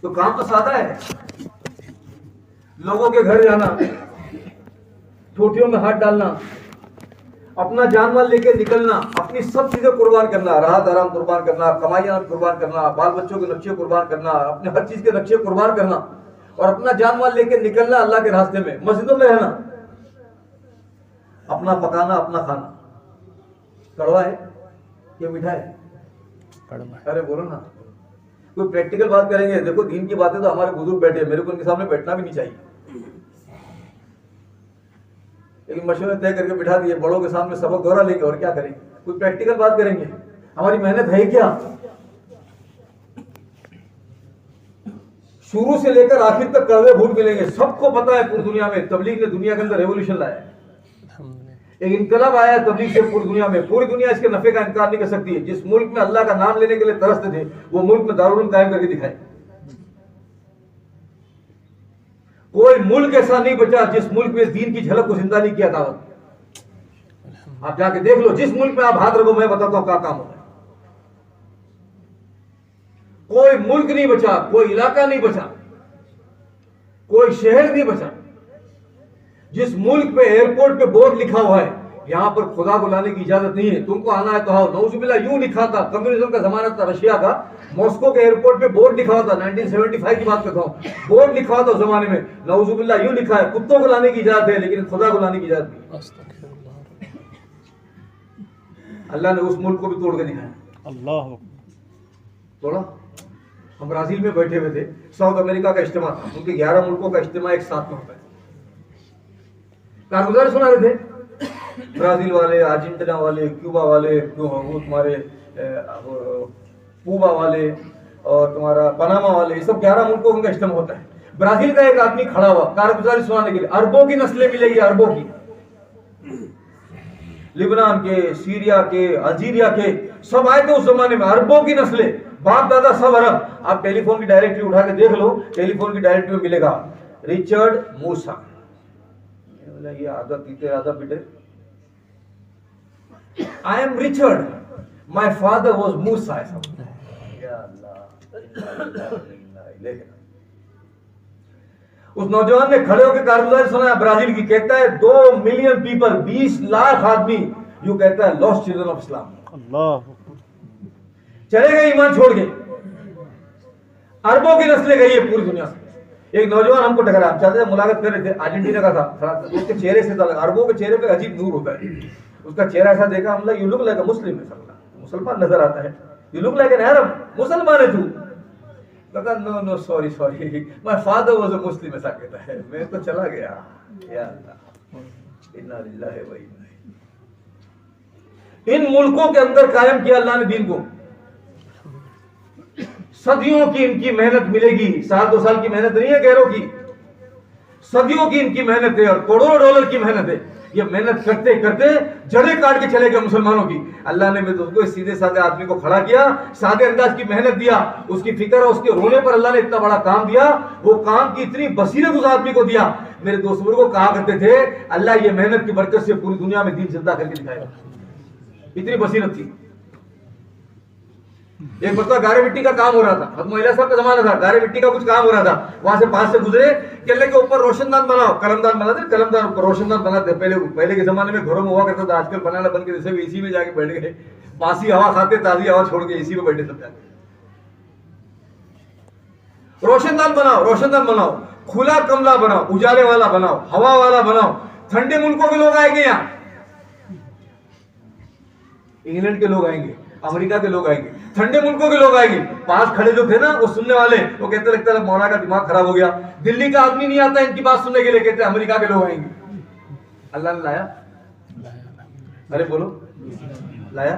तो काम तो सादा है, लोगों के घर जाना, ठोठियों में हाथ डालना, अपना जान माल लेके निकलना, अपनी सब चीजें कुर्बान करना, राहत आराम कुर्बान करना, कमाइयां कुर्बान करना, बाल बच्चों के नक्शे कुर्बान करना, अपने हर चीज के नक्शे कुर्बान करना और अपना जान माल लेके निकलना अल्लाह के रास्ते में, मस्जिदों में रहना, अपना पकाना, अपना खाना। कड़वा है ये मीठा है? अरे बोलो ना, कोई प्रैक्टिकल बात करेंगे। देखो दीन की बातें तो हमारे बुजुर्ग बैठे हैं, मेरे को उनके सामने बैठना भी नहीं चाहिए, लेकिन मशवरे तय करके बिठा दिए, बड़ों के सामने सबक दोहरा लेंगे और क्या करेंगे, कोई प्रैक्टिकल बात करेंगे? हमारी मेहनत है क्या? शुरू से लेकर आखिर तक कड़वे भूत मिलेंगे। सबको पता है पूरी दुनिया में तबलीग ने दुनिया के अंदर रेवोल्यूशन लाया है, एक इनकलाब आया है तबलीग से पूरी दुनिया में। पूरी दुनिया इसके नफे का इनकार नहीं कर सकती है। जिस मुल्क में अल्लाह का नाम लेने के लिए तरसते थे वो मुल्क में दारुल उलूम कायम करके दिखाए। कोई मुल्क ऐसा नहीं बचा जिस मुल्क में दीन की झलक को जिंदा नहीं किया दावत। आप जाके देख लो, जिस मुल्क में आप हाथ रखो मैं बताता हूं क्या काम होता है। कोई मुल्क नहीं बचा, कोई इलाका नहीं बचा, कोई शहर नहीं बचा जिस मुल्क पे एयरपोर्ट पे बोर्ड लिखा हुआ है यहां पर खुदा को लाने की इजाजत नहीं है, तुमको आना है तो आओ। नौजुबिल्लाह यूं लिखा था, कम्युनिज्म का जमाना था रशिया का, मॉस्को के एयरपोर्ट पे बोर्ड लिखा हुआ था, 1975 की बात करता हूं, बोर्ड लिखा हुआ था उस जमाने में, नौजुबिल्लाह यूं लिखा है, कुत्तों को लाने की इजाजत है लेकिन खुदा को लाने की इजाजत नहीं। अल्लाह ने उस मुल्क को भी तोड़ के दिखाया। अल्लाह तोड़ा। हम ब्राजील में बैठे हुए थे, साउथ अमेरिका का इज्तिमा था, उनके 11 मुल्कों का इज्तिमा एक साथ में होता है। कारगुजार सुना रहे थे, ब्राजील वाले, अर्जेंटीना वाले, क्यूबा वाले, वो तुम्हारे क्यूबा वाले और तुम्हारा पनामा वाले, ये सब 11 मुल्कों का इज्तिमा होता है। ब्राजील का एक आदमी खड़ा हुआ कारगुजारी सुनाने के लिए, अरबों की नस्लें मिलेगी, अरबों की, लिबनान के, सीरिया के, अल्जीरिया के, सब आए थे उस जमाने में, अरबों की नस्लें, बाप दादा सब अरब। आप टेलीफोन की डायरेक्टरी उठा के देख लो, टेलीफोन की डायरेक्टरी में मिलेगा रिचर्ड मूसा। ये आधा पीते आधा पीते, I am Richard, my father was Musa. या अल्लाह, उस नौजवान ने खड़े होकर कारगुजारी सुनाया ब्राजील की, कहता है 2 मिलियन पीपल, 20 लाख आदमी, यू कहता है लॉस्ट चिल्ड्रन ऑफ इस्लाम, अल्लाह, चले गए ईमान छोड़ के, अरबों की नस्लें गई है पूरी दुनिया से। एक नौजवान हमको टकरा, हम चाहते थे, मुलाकात कर रहे थे, अर्जेंटीना का था, उसके चेहरे से था, अरबों के चेहरे पे अजीब नूर होता है, उसका चेहरा ऐसा देखा, हम लगा you look like a Muslim, मुसलमान नजर आता है, you look like an Arab, मुसलमान है तू? कहता no no sorry sorry, my father was a Muslim, ऐसा कहता है। मैं तो चला गया, या अल्लाह, इन्ना लिल्लाहि व इन्ना इलैहि। इन मुल्कों के अंदर कायम किया अल्लाह ने दीन को, सदियों की इनकी मेहनत मिलेगी, 1-2 साल की मेहनत नहीं है गैरों की, सदियों की इनकी मेहनत है और करोड़ों डॉलर की मेहनत है। ये मेहनत करते करते जड़ें काट के चले गए मुसलमानों की। अल्लाह ने उसको सीधे साधे आदमी को खड़ा किया, सादे अंदाज की मेहनत दिया, उसकी फिक्र और उसके रोने पर अल्लाह ने इतना बड़ा काम दिया, वो काम की इतनी बसीरत उस आदमी को दिया। मेरे दोस्त बुजुर्ग कहा करते थे अल्लाह ये मेहनत की बरकत से पूरी दुनिया में दीन जिंदा करके दिखाएगा, इतनी बसीरत थी। एक बच्चा गारे मिट्टी का काम हो रहा था, महिला साहब का जमाना था, गारे मिट्टी का कुछ काम हो रहा था, वहां से पास से गुजरे, केले के ऊपर रोशनदान बनाओ, कलमदान बनाते, कलमदान ऊपर रोशनदान बनाते, पहले के जमाने में घरों में हुआ करता था, आजकल बनाना बंद के जैसे एसी में जाके बैठ गए, बासी हवा खाते, ताजी हवा छोड़ के एसी में बैठे सब जाके। रोशनदान बनाओ, रोशनदान बनाओ, खुला कमला बनाओ, उजाले वाला बनाओ, हवा वाला बनाओ। ठंडे मुल्कों के लोग आएंगे, यहाँ इंग्लैंड के लोग आएंगे, अमेरिका के लोग आएंगे, ठंडे मुल्कों के लोग आएंगे। पास खड़े जो थे ना वो सुनने वाले, वो कहते लगता है मौलाना का दिमाग खराब हो गया, दिल्ली का आदमी नहीं आता इनकी बात सुनने के लिए, कहते अमेरिका के लोग आएंगे। अल्लाह ने लाया, अरे बोलो लाया,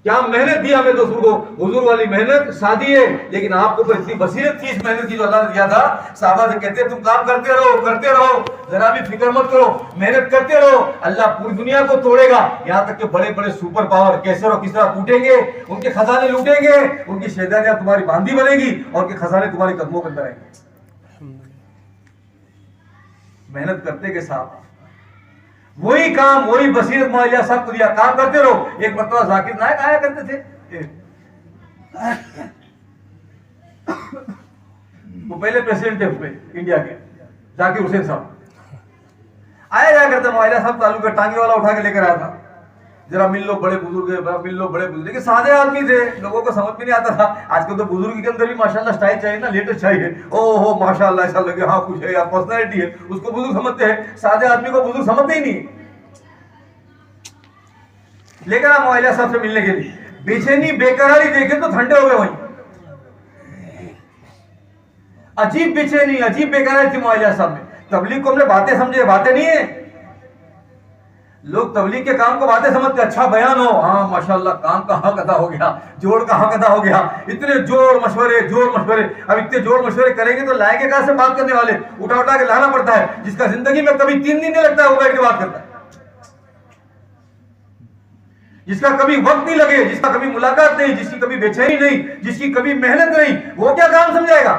क्या मेहनत दी हमें दोस्तों को, हुजूर वाली मेहनत सादी है, लेकिन आपको तो इतनी बसीरत थी इस मेहनत की जो अल्लाह ने दिया था। साहबा से कहते तुम काम करते रहो, जरा भी फिक्र मत करो, मेहनत करते रहो, अल्लाह पूरी दुनिया को तोड़ेगा। यहाँ तक के बड़े बड़े सुपर पावर कैसर और किसरा टूटेंगे, उनके खजाने लूटेंगे, उनकी शहजादियां तुम्हारी बांधी बनेगी और उनके खजाने तुम्हारे कदमों के अंदर आएंगे। मेहनत करते के साथ वही काम, वही बसीरत मुहैया सबको दिया, काम करते रहो। एक मरतबा जाकिर नायक आया करते थे, वो पहले प्रेसिडेंट थे उसमें इंडिया के, जाकिर हुसैन साहब। आया जाया करता मुआविया साहब ताल्लुक का टांगे वाला उठा के लेकर आया था, जरा मिल लो बड़े बुजुर्ग है, मिल लो बड़े बुजुर्ग, लेकिन सादे आदमी थे, लोगों को समझ में नहीं आता था। आजकल तो बुजुर्ग के अंदर भी माशाल्लाह स्टाइल चाहिए ना, लेटेस्ट चाहिए, ओहो माशाल्लाह ऐसा लगे हाँ कुछ है या पर्सनैलिटी है, उसको बुजुर्ग समझते हैं। सादे आदमी को बुजुर्ग समझते ही नहीं। लेकर आप मुआविया साहब से मिलने के लिए, बेचैनी बेकरारी देखे तो ठंडे हो गए वहीं। अजीब बेचैनी, अजीब बेकरारी थी मुआविया साहब में। तबलीग को हमने बातें समझे, बातें नहीं है। लोग तबलीग के काम को बातें समझते, अच्छा बयान हो, हाँ माशाल्लाह काम का हक अदा हो गया, जोड़ का हक अदा हो गया। इतने जोड़ मशवरे, अब इतने जोड़ मशवरे करेंगे तो लाएंगे कहां से बात करने वाले, उठा उठा के लाना पड़ता है। जिसका जिंदगी में कभी 3 दिन नहीं लगता है वो बैठ के बात करता है, जिसका कभी वक्त नहीं लगे, जिसका कभी मुलाकात नहीं, जिसकी कभी बेचैनी नहीं, जिसकी कभी मेहनत नहीं, वो क्या काम समझाएगा।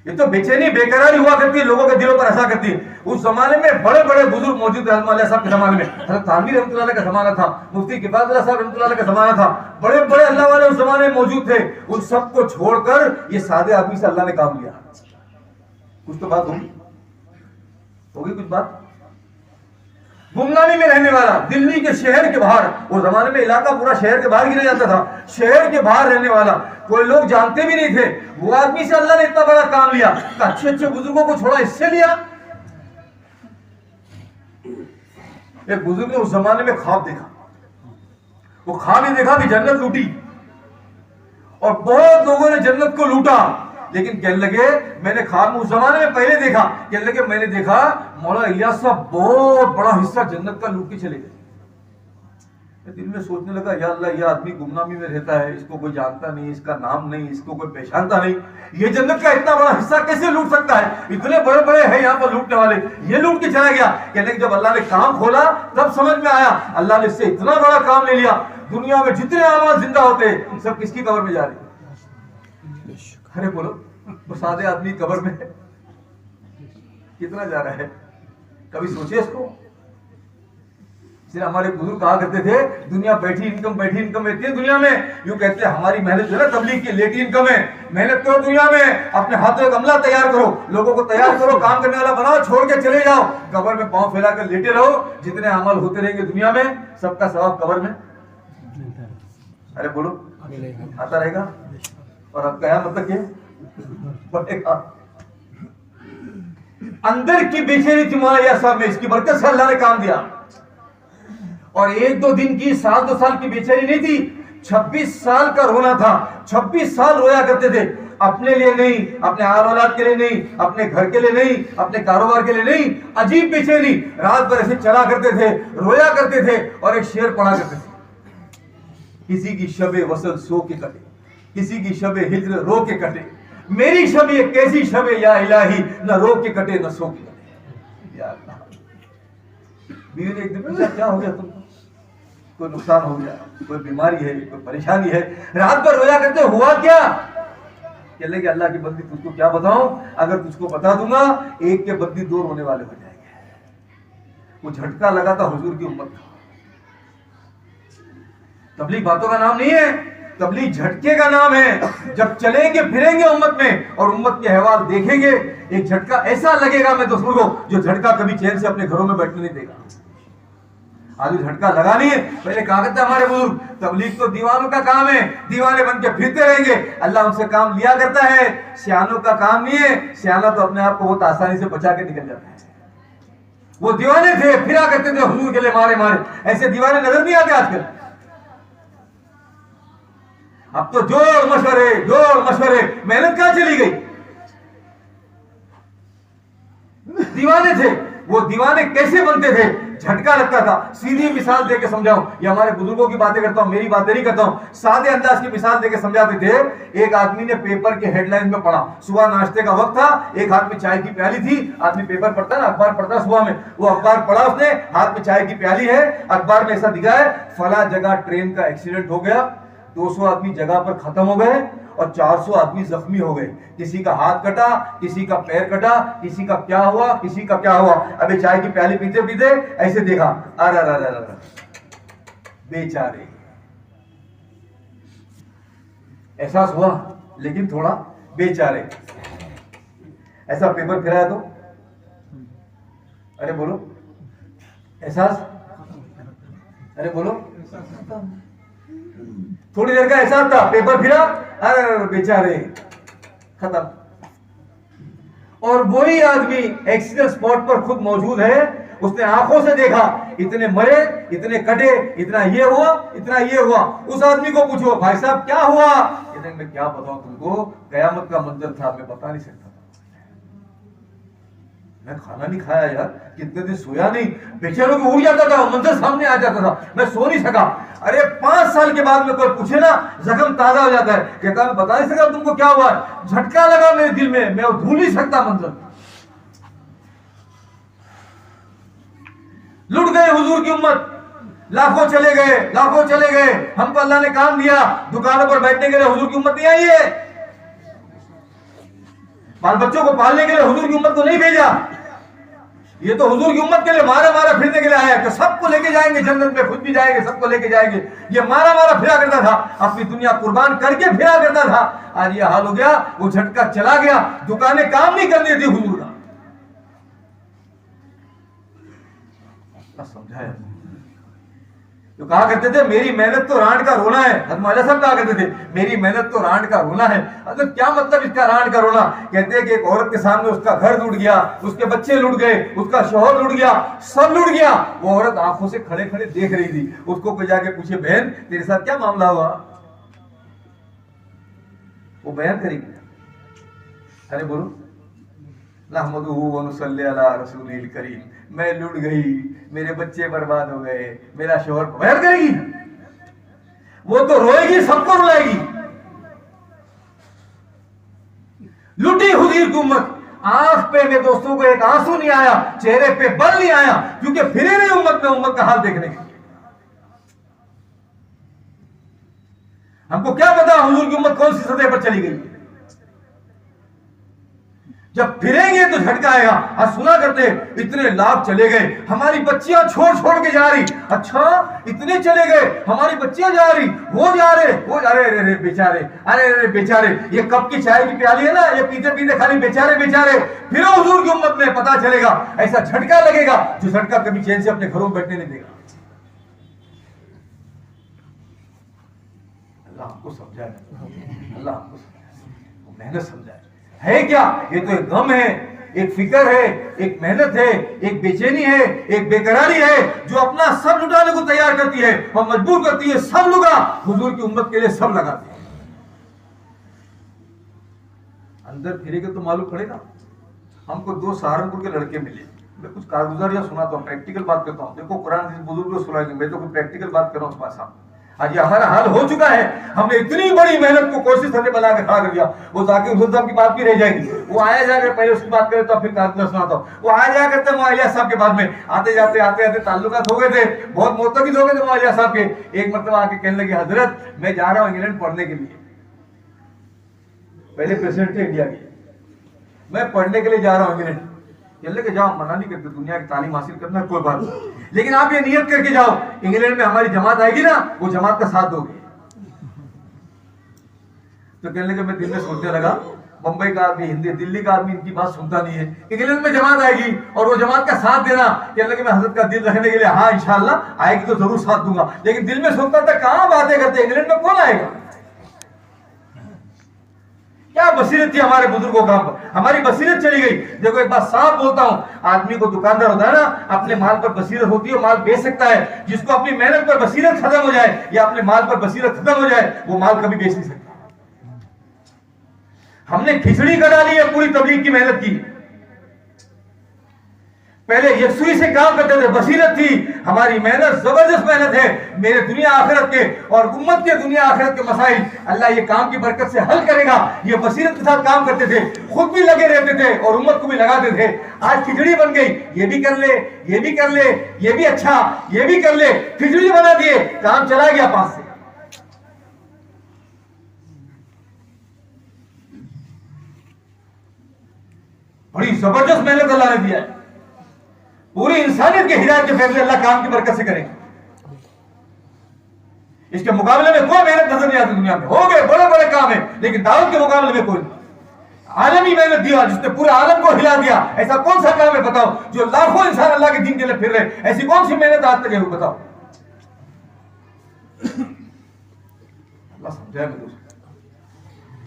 ये तो बेचैनी बेकरारी हुआ करती है, लोगों के दिलों पर असर करती है। उस जमाने में बड़े बड़े बुजुर्ग मौजूद थे। मौलाना साहब के जमाने में हज़रत थानवी रहमतुल्लाह अलैह का जमाना था, मुफ्ती किफायतुल्लाह साहब रहमतुल्लाह अलैह का जमाना था, बड़े बड़े अल्लाह वाले उस जमाने में मौजूद थे। उन सबको छोड़कर ये सादे आदमी से अल्लाह ने काम लिया। कुछ तो बात होगी कुछ बात। गुमनामी में रहने वाला, दिल्ली के शहर के बाहर, उस जमाने में इलाका पूरा शहर के बाहर गिना जाता था, शहर के बाहर रहने वाला, कोई लोग जानते भी नहीं थे, वो आदमी से अल्लाह ने इतना बड़ा काम लिया। अच्छे अच्छे बुजुर्गों को छोड़ा, इससे लिया। एक बुजुर्ग ने उस जमाने में ख्वाब देखा, वो ख्वाब ही देखा कि जन्नत लूटी, और बहुत लोगों ने जन्नत को लूटा। लेकिन कहने लगे मैंने ख्वाब उस जमाने में पहले देखा, कहने लगे मैंने देखा मौला इलियास साहब बहुत बड़ा हिस्सा जन्नत का लूट के चले गए। दिल में सोचने लगा या अल्लाह, यह आदमी गुमनामी में रहता है, इसको कोई जानता नहीं, इसका नाम नहीं, इसको कोई पहचानता नहीं, ये जन्नत का इतना बड़ा हिस्सा कैसे लूट सकता है। इतने बड़े बड़े हैं यहाँ पर लूटने वाले, ये लूट के चला गया। कहने जब अल्लाह ने काम खोला तब समझ में आया अल्लाह ने इससे इतना बड़ा काम ले लिया। दुनिया में जितने आवाज जिंदा होते सब किसकी कब्र में जा रहे। अरे बोलो, वो सादे आदमी कब्र में कितना जा रहा है, कभी सोचे इसको। हमारे बुजुर्ग कहा करते थे दुनिया बैठी इनकम रहती है दुनिया में। यूं कहते हैं हमारी मेहनत जो है ना तबलीग की लेटी इनकम है। मेहनत करो दुनिया में, अपने हाथों एक अमला तैयार करो, लोगों को तैयार करो, काम करने वाला बनाओ, छोड़ के चले जाओ, कब्र में पांव फैला कर लेटे रहो। जितने अमल होते रहेंगे दुनिया में सबका सवाब कब्र में। अरे बोलो, आता रहेगा। और अब कयामत तक बढ़ेगा। अंदर की बेचैनी थी मौलाना साहब में, इसकी बरकत से अल्लाह ने काम दिया। और 1-2 दिन की, 1-2 साल की बेचैनी नहीं थी, 26 साल का रोना था। 26 साल रोया करते थे, अपने लिए नहीं, अपने आल औलाद के लिए नहीं, अपने घर के लिए नहीं, अपने कारोबार के लिए नहीं। अजीब बेचैनी, रात भर ऐसे चला करते थे, रोया करते थे और एक शेर पढ़ा करते थे, किसी की शबे वसल सो के कटे, किसी की शबे हिज्र रो के कटे, मेरी शब ये कैसी शबे या इलाही, न रो के कटे न सो के कटे। या अल्लाह, बीवी ने एक दिन पूछा क्या हो गया तुमको, कोई नुकसान हो गया, कोई बीमारी है, कोई परेशानी है, रात भर रोया करते, हुआ क्या। कहने लगे अल्लाह की बंदी तुझको क्या बताऊं, अगर तुझको बता दूंगा एक के बंदी 2 रोने वाले हो जाएंगे। वो झटका लगा था हुजूर की उम्मत का। तबलीग बातों का नाम नहीं है, तबलीग झटके का नाम है। जब चलेंगे फिरेंगे उम्मत में और उम्मत के अहवाल देखेंगे, एक झटका ऐसा लगेगा मैं दोस्तों को, जो झटका कभी चैन से अपने घरों में बैठने नहीं देगा। आज झटका लगा नहीं है। पहले कहा करते हमारे बुजुर्ग, तबलीग तो दीवानों का काम है, दीवाने बन के फिरते रहेंगे, अल्लाह उनसे काम लिया करता है, सियानों का काम नहीं है। सियाना तो अपने आप को बहुत आसानी से बचा के निकल जाता है। वो दीवाने थे, फिरा करते थे हुजूर के लिए मारे मारे, ऐसे दीवाने नजर नहीं आते आजकल। अब तो जोर मशवरे, मेहनत कहां चली गई। दीवाने थे, वो दीवाने कैसे बनते थे, झटका लगता था। सीधी मिसाल देके समझाऊं, ये हमारे बुजुर्गों की बातें करता हूं, मेरी बातें नहीं करता हूं, सादे अंदाज की मिसाल देके समझाते थे। एक आदमी ने पेपर के हेडलाइन में पढ़ा, सुबह नाश्ते का वक्त था, एक हाथ में चाय की प्याली थी, आदमी पेपर पढ़ता है ना, अखबार पढ़ता है सुबह में, वो अखबार पढ़ा उसने, हाथ में चाय की प्याली है, अखबार में ऐसा दिखा है फला जगह ट्रेन का एक्सीडेंट हो गया, 200 आदमी जगह पर खत्म हो गए और 400 आदमी जख्मी हो गए। किसी का हाथ कटा, किसी का पैर कटा, किसी का क्या हुआ, किसी का क्या हुआ। अबे चाय की प्याली पीते पीते ऐसे देखा, अरे बेचारे, एहसास हुआ, लेकिन थोड़ा बेचारे। ऐसा पेपर फिराया तो, अरे बोलो, एहसास, अरे बोलो, थोड़ी देर का एहसास था, पेपर फिरा, अरे बेचारे खत्म। और वही आदमी एक्सीडेंट स्पॉट पर खुद मौजूद है, उसने आंखों से देखा, इतने मरे, इतने कटे, इतना ये हुआ, इतना ये हुआ। उस आदमी को पूछो, भाई साहब क्या हुआ? कहते मैं क्या बताऊं तुमको, कयामत का मंजर था, मैं बता नहीं सकता। मैं खाना नहीं खाया यार, कितने दिन सोया नहीं, बेचारों को उड़ जाता था, मंजर सामने आ जाता था, मैं सो नहीं सका। अरे 5 साल के बाद में कोई पूछे ना, जख्म ताजा हो जाता है। कहता मैं बता नहीं सका तुमको क्या हुआ, झटका लगा मेरे दिल में, मैं भूल नहीं सकता मंजर। लुट गए हुजूर की उम्मत, लाखों चले गए, लाखों चले गए। हमको अल्लाह ने काम दिया, दुकानों पर बैठने के लिए हुजूर की उम्मत नहीं आई है, बाल बच्चों को पालने के लिए हुजूर की उम्मत को नहीं भेजा। ये तो हुजूर की उम्मत के लिए मारा मारा फिरने के लिए आया कि सबको लेके जाएंगे जन्नत में, खुद भी जाएंगे, सबको लेके जाएंगे। ये मारा मारा फिरा करता था, अपनी दुनिया कुर्बान करके फिरा करता था। आज ये हाल हो गया, वो झटका चला गया, दुकानें काम नहीं करनी थी हुजूर का। समझाया तो कहा करते थे मेरी मेहनत तो रांड का रोना है। हज़रत मौला साहब कहा करते थे मेरी मेहनत तो रांड का रोना है। अगर क्या मतलब इसका रांड का रोना? कहते हैं कि एक औरत के सामने उसका घर लूट गया, उसके बच्चे लूट गए, उसका शौहर लूट गया, सब लूट गया। वो औरत आंखों से खड़े खड़े देख रही थी। उसको कोई जाके पूछे बहन तेरे साथ क्या मामला हुआ, वो बयान करेगी। अरे बोलो नहमदुहु व नुसल्ली अला रसूलिल करीम, मैं लूट गई, मेरे बच्चे बर्बाद हो गए, मेरा शोहर, बयान करेगी? वो तो रोएगी, सबको रुलाएगी। लूटी हुजूर की उम्मत, आंख पे मेरे दोस्तों को एक आंसू नहीं आया, चेहरे पे बल नहीं आया, क्योंकि फिरे नहीं उम्मत में उम्मत का हाल देखने के लिए। हमको क्या पता हुजूर की उम्मत कौन सी सतह पर चली गई। जब फिरेंगे तो झटका आएगा। आज सुना करते इतने लाख चले गए, हमारी बच्चियां छोड़ छोड़ के जा रही। अच्छा इतने चले गए, हमारी बच्चियां जा रही, वो जा रहे, वो जा रहे, अरे बेचारे, अरे बेचारे, ये कप की चाय की प्याली है ना, ये पीते पीते खाली बेचारे बेचारे। फिर हुजूर की उम्मत में पता चलेगा, ऐसा झटका लगेगा जो झटका कभी चैन से अपने घरों में बैठने नहीं देगा। अल्लाह हमको समझाए, अल्लाह हमको समझाए, मेहनत समझाए। है क्या? ये तो एक गम है, एक फिक्र है, एक मेहनत है, एक बेचैनी है, एक बेकरारी है, जो अपना सब लुटाने को तैयार करती है और मजबूर करती है। सब लुटा हुजूर की उम्मत के लिए सब लगाते हैं। अंदर फिरेगा तो मालूम पड़ेगा। हमको 2 सहारनपुर के लड़के मिले, मैं कुछ कारगुजारियां सुनाता हूँ, प्रैक्टिकल बात करता हूँ। देखो कुरान बुजुर्ग को सुनाई, मैं तो कुछ प्रैक्टिकल बात कर रहा हूँ तुम्हारे सामने। आज ये हमारा हाल हो चुका है, हमने इतनी बड़ी मेहनत को कोशिश हमने बना के खड़ा कर दिया। वो जाकिर हुसैन साहब की बात भी रह जाएगी, वो आया जाकर पहले उसकी बात करे तो फिर कारगुजार सुनाता हूँ। वो आया जाया करते मुआविया साहब के बाद में, आते जाते ताल्लुकात हो गए थे, बहुत मोतकिद हो गए थे मुआविया साहब के। एक मतलब आके कहने लगे हजरत मैं जा रहा हूँ इंग्लैंड पढ़ने के लिए। पहले प्रेसिडेंट थे इंडिया के, मैं पढ़ने के लिए जा रहा हूँ इंग्लैंड। कहने के जाओ, मना नहीं करते, दुनिया की तालीम हासिल करना कोई बात नहीं, लेकिन आप ये नियत करके जाओ इंग्लैंड में हमारी जमात आएगी ना, वो जमात का साथ दोगे। तो कहने लगे मैं दिल में सोचने लगा, बंबई का आदमी, हिंदी दिल्ली का आदमी इनकी बात सुनता नहीं है, इंग्लैंड में जमात आएगी और वो जमात का साथ देना। कहने लगे मैं हजरत का दिल रखने के लिए हाँ इंशाल्लाह आएगी तो जरूर साथ दूंगा, लेकिन दिल में सोचता था कहां बातें करते, इंग्लैंड में कौन आएगा। क्या बसीरत थी हमारे बुजुर्गों का, हमारी बसीरत चली गई। देखो एक बात साफ बोलता हूं, आदमी को दुकानदार होता है ना, अपने माल पर बसीरत होती है, माल बेच सकता है। जिसको अपनी मेहनत पर बसीरत खत्म हो जाए या अपने माल पर बसीरत खत्म हो जाए, वो माल कभी बेच नहीं सकता। हमने खिचड़ी का डाली है पूरी तबलीग की मेहनत की। पहले यकसुई से काम करते थे, बसीरत थी, हमारी मेहनत जबरदस्त मेहनत है। मेरे दुनिया आखिरत के और उम्मत के दुनिया आखिरत के मसाइल अल्लाह ये काम की बरकत से हल करेगा। ये बसीरत के साथ काम करते थे, खुद भी लगे रहते थे और उम्मत को भी लगाते थे। आज खिचड़ी बन गई, ये भी कर ले, ये भी कर ले, ये भी अच्छा, ये भी कर ले, खिचड़ी बना दिए, काम चला गया पास से। बड़ी जबरदस्त मेहनत अल्लाह ने दिया है, पूरी इंसानियत के हिदायत के फैसले अल्लाह काम की बरकत से करेंगे। इसके मुकाबले में कोई मेहनत नजर नहीं गया था दुनिया में, हो गए बड़े बड़े काम है, लेकिन दाऊद के मुकाबले में कोई नहीं। आलमी मेहनत दिया जिसने पूरे आलम को हिला दिया, ऐसा कौन सा काम है बताओ जो लाखों इंसान अल्लाह के दीन के लिए फिर रहे, ऐसी कौन सी मेहनत आज तक है वो बताओ। अल्लाह समझाए मेरे दोस्त।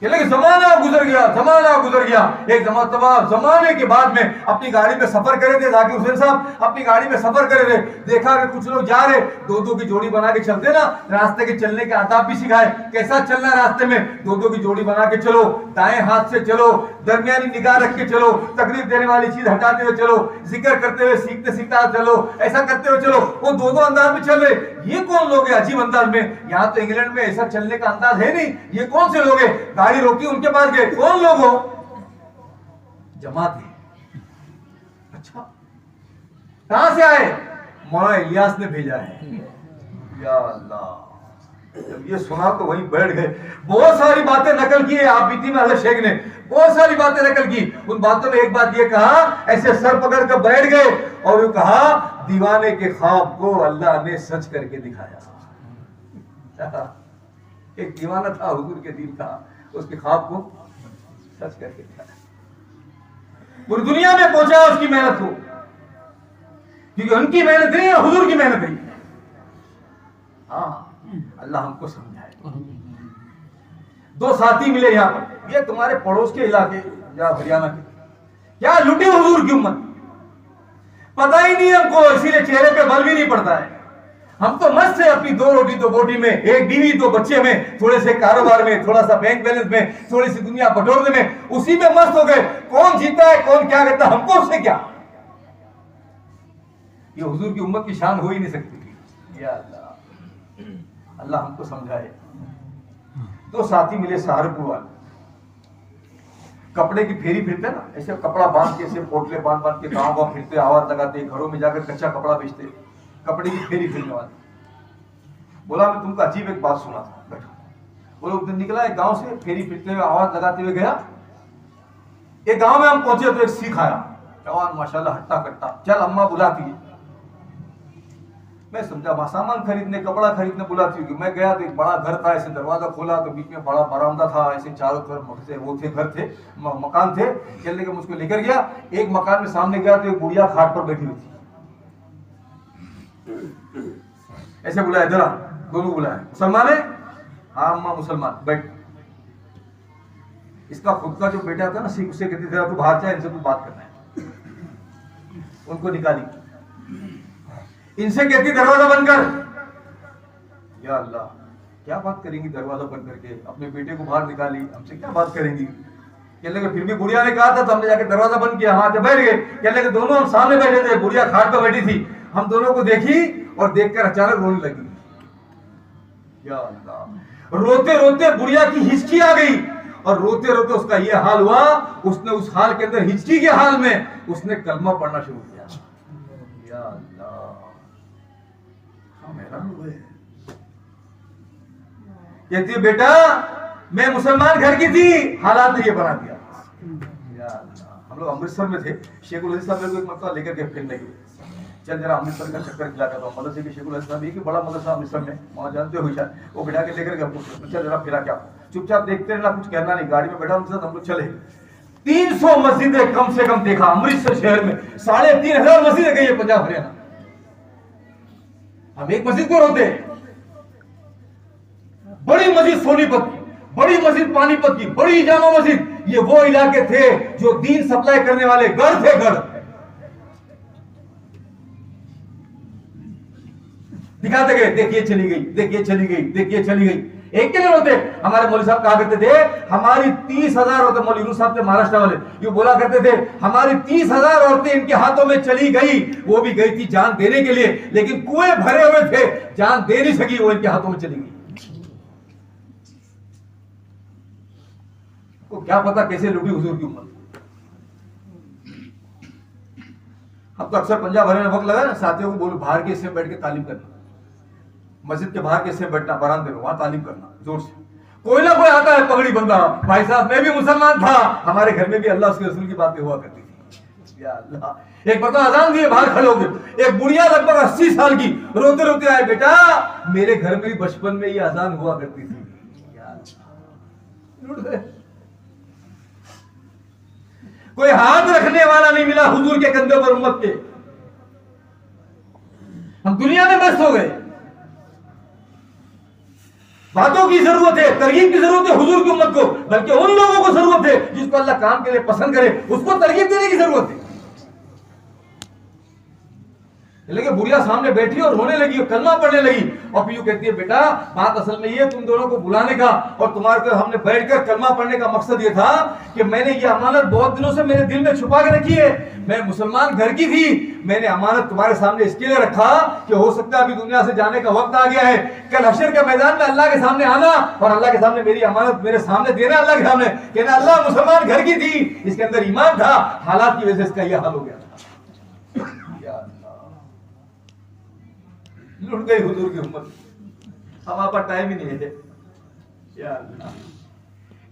लेकिन जमाना गुजर गया, जमाना गुजर गया। एक जमाने के बाद में अपनी गाड़ी में सफर करे थे, जाकिर हुसैन साहब अपनी गाड़ी में सफर करे थे, देखा कि कुछ लोग जा रहे, दो दो की जोड़ी बना के चलते ना, रास्ते के चलने के आदाब भी सिखाए, कैसा चलना रास्ते में, दो दो की जोड़ी बना के चलो, दाएं हाथ से चलो, दरमियानी निगाह रख के चलो, तकलीफ देने वाली चीज हटाते हुए चलो, जिक्र करते हुए सीखते सीखता चलो, ऐसा करते हुए चलो। वो दो दो अंदाज में चल रहे, ये कौन लोग है अजीब अंदाज में, यहाँ तो इंग्लैंड में ऐसा चलने का अंदाज है नहीं, ये कौन से लोग है, गाड़ी रोकी उनके पास गए, कौन लोग हो, जमात है। अच्छा कहां से आए, मौलाना इलियास ने भेजा है। या अल्लाह, जब ये सुना तो वहीं बैठ गए। बहुत सारी बातें नकल की है आप बीती में हज़रत शेख ने, बहुत सारी बातें नकल की। उन बातों में एक बात ये कहा, ऐसे सर पकड़ कर बैठ गए और ये कहा, दीवाने के ख्वाब को अल्लाह ने सच करके दिखाया। एक दीवाना था, हुजूर के दिल था, उसके ख्वाब को सच करके दिखाया। पूरी दुनिया में पहुंचा उसकी मेहनत को, क्योंकि उनकी मेहनत नहीं है, हुजूर की मेहनत है। हाँ, अल्लाह हमको समझाए। दो साथी मिले यहाँ पर, ये तुम्हारे पड़ोस के इलाके या हरियाणा के, क्या लुटी हुजूर की उम्मत, पता ही नहीं हमको, इसीलिए चेहरे पे बल भी नहीं पड़ता है। हम तो मस्त है अपनी दो रोटी दो बोटी में, एक बीवी दो बच्चे में, थोड़े से कारोबार में, थोड़ा सा बैंक बैलेंस में, थोड़ी सी दुनिया बटोरने में, उसी में मस्त हो गए। कौन जीता है कौन क्या करता है, हमको उससे क्या। ये हुजूर की उम्मत की शान हो ही नहीं सकती। या अल्लाह, अल्लाह हमको समझाए। दो साथी मिले सहारनपुर वाले, कपड़े की फेरी फिरते ना, ऐसे कपड़ा बांध के, ऐसे पोटले बांध बांध के गांव गांव फिरते, आवाज लगाते, घरों में जाकर कच्चा कपड़ा बेचते, कपड़े की फेरी फिरने वाले। बोला मैं तुमको अजीब एक बात सुना था, बैठो। बोलो उस दिन निकला एक गांव से, फेरी फिरते हुए आवाज लगाते हुए गया। एक गांव में हम पहुंचे तो एक सिख आया, जवान माशाल्लाह हट्टा कट्टा, चल अम्मा बुलाती है। मैं समझा सामान खरीदने, कपड़ा खरीदने बुलाती होगी। मैं गया तो एक बड़ा घर था, ऐसे दरवाजा खोला तो बीच में बड़ा बरामदा था, ऐसे चारों तरफ वो थे, घर थे, मकान थे। चलने के मुझको लेकर गया, एक मकान में सामने गया तो एक बुढ़िया खाट पर बैठी हुई थी। ऐसे बुलाया, जरा दोनों बुलाया, मुसलमान है, हाँ अम्मा मुसलमान, बैठ। इसका खुद का जो बेटा था ना सिख, उससे कहती जरा तू बाहर जाए, इनसे तू बात करना है। उनको निकाली, इनसे कहती दरवाजा बंद कर। या अल्लाह, क्या बात करेंगी दरवाजा बंद करके, अपने बेटे को बाहर निकाली, हमसे क्या बात करेंगी। कहने लगे फिर भी बुढ़िया ने कहा था तो हमने जाके दरवाजा बंद किया, हाँ तो बैठ गए। कहने लगे दोनों हम सामने बैठे थे, बुढ़िया खाट पर बैठी थी, हम दोनों को देखी और देखकर अचानक रोने लगी। या अल्लाह, रोते रोते बुढ़िया की हिचकी आ गई और रोते रोते उसका ये हाल हुआ, उसने उस हाल के अंदर, हिचकी के हाल में उसने कलमा पढ़ना शुरू किया। या अल्लाह, हम हैरान हुए। कहती है बेटा मैं मुसलमान घर की थी, हालात ने ये बना दिया। या अल्लाह, हम लोग अमृतसर में थे, शेखुल अजीज साहब मेरे को एक मरतबा लेकर के फिरने के, चल जरा अमृतसर का चक्कर खिलाता था। मदरसे के शेखुल अजीज साहब, एक बड़ा मदरसा अमृतसर में, वहाँ जानते हो शायद, वो बिठा के लेकर गया, चल जरा फिरा क्या, चुपचाप देखते रहना, कुछ कहना नहीं। गाड़ी में बैठा उनके साथ हम लोग चले। 300 मस्जिदें कम से कम देखा अमृतसर शहर में, 3500 मस्जिदें गई है पंजाब हरियाणा। हम एक मस्जिद को रोते, बड़ी मस्जिद सोनीपत की, बड़ी मस्जिद पानीपत की, बड़ी जामा मस्जिद, ये वो इलाके थे जो दीन सप्लाई करने वाले गढ़ थे, गढ़। दिखाते गए, देखिए चली गई, देखिए चली गई, देखिए चली गई। एक के लिए होते, हमारे मौलवी साहब कहा करते थे, हमारी 30,000 औरतें, मौलवी साहब थे महाराष्ट्र वाले, ये बोला करते थे हमारी 30,000 औरतें इनके हाथों में चली गई। वो भी गई थी जान देने के लिए, लेकिन कुएं भरे हुए थे, जान दे नहीं सकी, वो इनके हाथों में चली गई। को क्या पता कैसे लूटी हुजूर की उम्मत। अब तो अक्सर पंजाब हरियाणा वक्त लगा ना, साथियों को बोलो बाहर के हिस्से में बैठ के तालीम करना, मस्जिद के बाहर के हिस्से में बैठना, बरामदे में, वहां तालीम करना जोर से। कोई ना कोई आता है पगड़ी बंदा, भाई साहब मैं भी मुसलमान था, हमारे घर में भी अल्लाह उसके रसूल की बातें हुआ करती थी। या अल्लाह, एक बता अजान दिए, बाहर खड़े हो गए, एक बुढ़िया लगभग 80 साल की रोते रोते आए, बेटा मेरे घर में भी बचपन में ये अजान हुआ करती थी। लुट गए। कोई हाथ रखने वाला नहीं मिला हुजूर के कंधे पर उम्मत के। हम दुनिया में मस्त हो गए। बातों की जरूरत है, तरगीब की जरूरत है हुजूर की उम्मत को, बल्कि उन लोगों को जरूरत है जिसको अल्लाह काम के लिए पसंद करे, उसको तरगीब देने की जरूरत है। लेकिन बुढ़िया सामने बैठी और रोने लगी और कलमा पढ़ने लगी और फिर यूं कहती है, बेटा बात असल में ये तुम दोनों को बुलाने का और तुम्हारे को हमने बैठकर कलमा पढ़ने का मकसद ये था कि मैंने ये अमानत बहुत दिनों से मेरे दिल में छुपा के रखी है। मैं मुसलमान घर की थी, मैंने अमानत तुम्हारे सामने इसके लिए रखा कि हो सकता है अभी दुनिया से जाने का वक्त आ गया है, कल हशर के मैदान में अल्लाह के सामने आना और अल्लाह के सामने मेरी अमानत मेरे सामने देना, अल्लाह के सामने कहना अल्लाह मुसलमान घर की थी, इसके अंदर ईमान था, हालात की वजह से इसका यह हाल हो गया था। लुट गई हुजूर की उम्मत। हमारे पास टाइम ही नहीं है। या अल्लाह,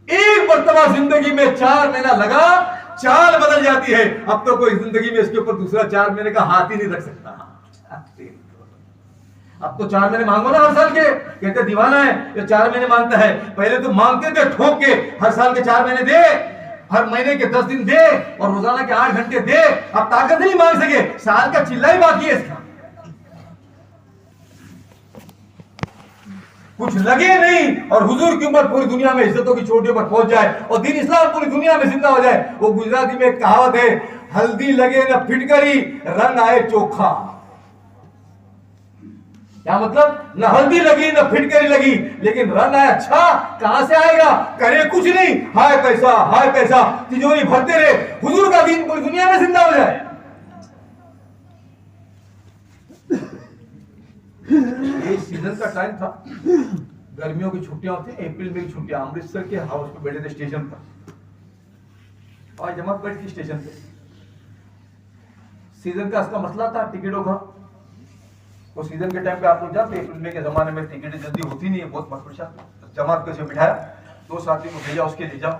एक मर्तबा जिंदगी में 4 महीना लगा, चाल बदल जाती है। अब तो कोई जिंदगी में इसके ऊपर दूसरा 4 महीने का हाथ ही नहीं रख सकता। अब तो 4 महीने मांगो ना हर साल के, कहते दीवाना है ये 4 महीने मांगता है। पहले तो मांगते थे ठोक के, हर साल के 4 महीने दे, हर महीने के 10 दिन दे और रोजाना के 8 घंटे दे। अब ताकत नहीं मांग सके, साल का चिल्ला ही बाकी है इसका। कुछ लगे नहीं और हुजूर की उम्मत पूरी दुनिया में इज्जतों की चोटियों पर पहुंच जाए और दीन इस्लाम पूरी दुनिया में जिंदा हो जाए। वो गुजराती में एक कहावत है, हल्दी लगे न फिटकरी रंग आए चोखा। क्या मतलब? न हल्दी लगी न फिटकरी लगी लेकिन रंग आया अच्छा। कहां से आएगा? करे कुछ नहीं, हाय पैसा तिजोरी भरते रहे, हुजूर का दीन पूरी दुनिया में जिंदा हो जाए। ये सीजन का टाइम था, गर्मियों की छुट्टियां होती, अप्रैल में की छुट्टियां। अमृतसर के हाउस पे बैठे थे स्टेशन पर और जमात बैठी स्टेशन पे। सीजन का इसका मसला था टिकटों का। तो सीजन के टाइम पे आप लोग जानते, अप्रैल में के जमाने में टिकटें जल्दी होती नहीं है, बहुत मसला। जमात को बिठाया, 2 साथी को भेजा, उसके ले जाओ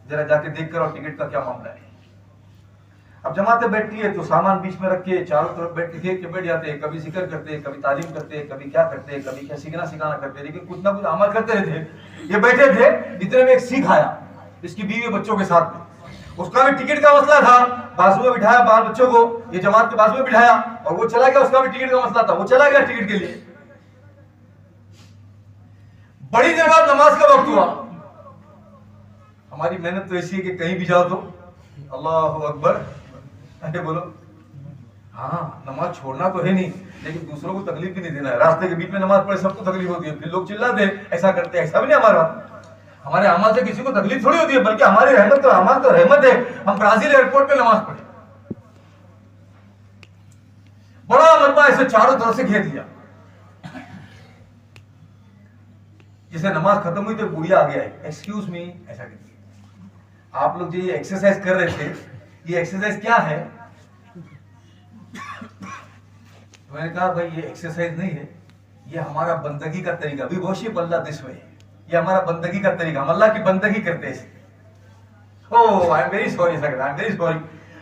जरा जाके देख कर और टिकट का क्या मामला है। अब जमातें बैठती है तो सामान बीच में रख के चारों तरफ बैठ के बैठ जाते हैं, कभी जिक्र करते हैं, कभी तालीम करते हैं, कभी क्या करते हैं, कभी क्या सीखना सिखाना करते हैं, लेकिन कुछ ना कुछ अमल करते रहते। ये बैठे थे, इतने में एक सिख आया इसकी बीवी बच्चों के साथ में। उसका भी टिकट का मसला था, बाजू में बिठाया बाल बच्चों को, ये जमात के बाजू में बिठाया और वो चला गया। उसका भी टिकट का मसला था, वो चला गया टिकट के लिए। बड़ी देर बाद नमाज का वक्त हुआ। हमारी मेहनत तो ऐसी है कि कहीं भी जाओ तो अल्लाह अकबर अरे बोलो, हाँ नमाज छोड़ना तो है नहीं लेकिन दूसरों को तकलीफ भी नहीं देना है। रास्ते के बीच में नमाज पढ़े सबको तकलीफ होती है, फिर लोग चिल्लाते ऐसा करते, ऐसा भी नहीं हमारा। हमारे अमाल से किसी को तकलीफ थोड़ी होती है, बल्कि हमारी रहमत तो अमाल तो रहमत है। हम ब्राजील एयरपोर्ट पे नमाज पढ़े, बड़ा मलबा ऐसे चारों तरफ से घेर दिया। जिसे नमाज खत्म हुई तो बुढ़िया आ गया है, एक्सक्यूज मी ऐसा कहती है, आप लोग जो ये एक्सरसाइज कर रहे थे ये एक्सरसाइज क्या है? मैंने कहा भाई ये एक्सरसाइज नहीं है, ये हमारा बंदगी का तरीका, we worship Allah this way, ये हमारा बंदगी का तरीका, हम अल्लाह की बंदगी करते हैं। Oh I am very sorry sir, I am very sorry.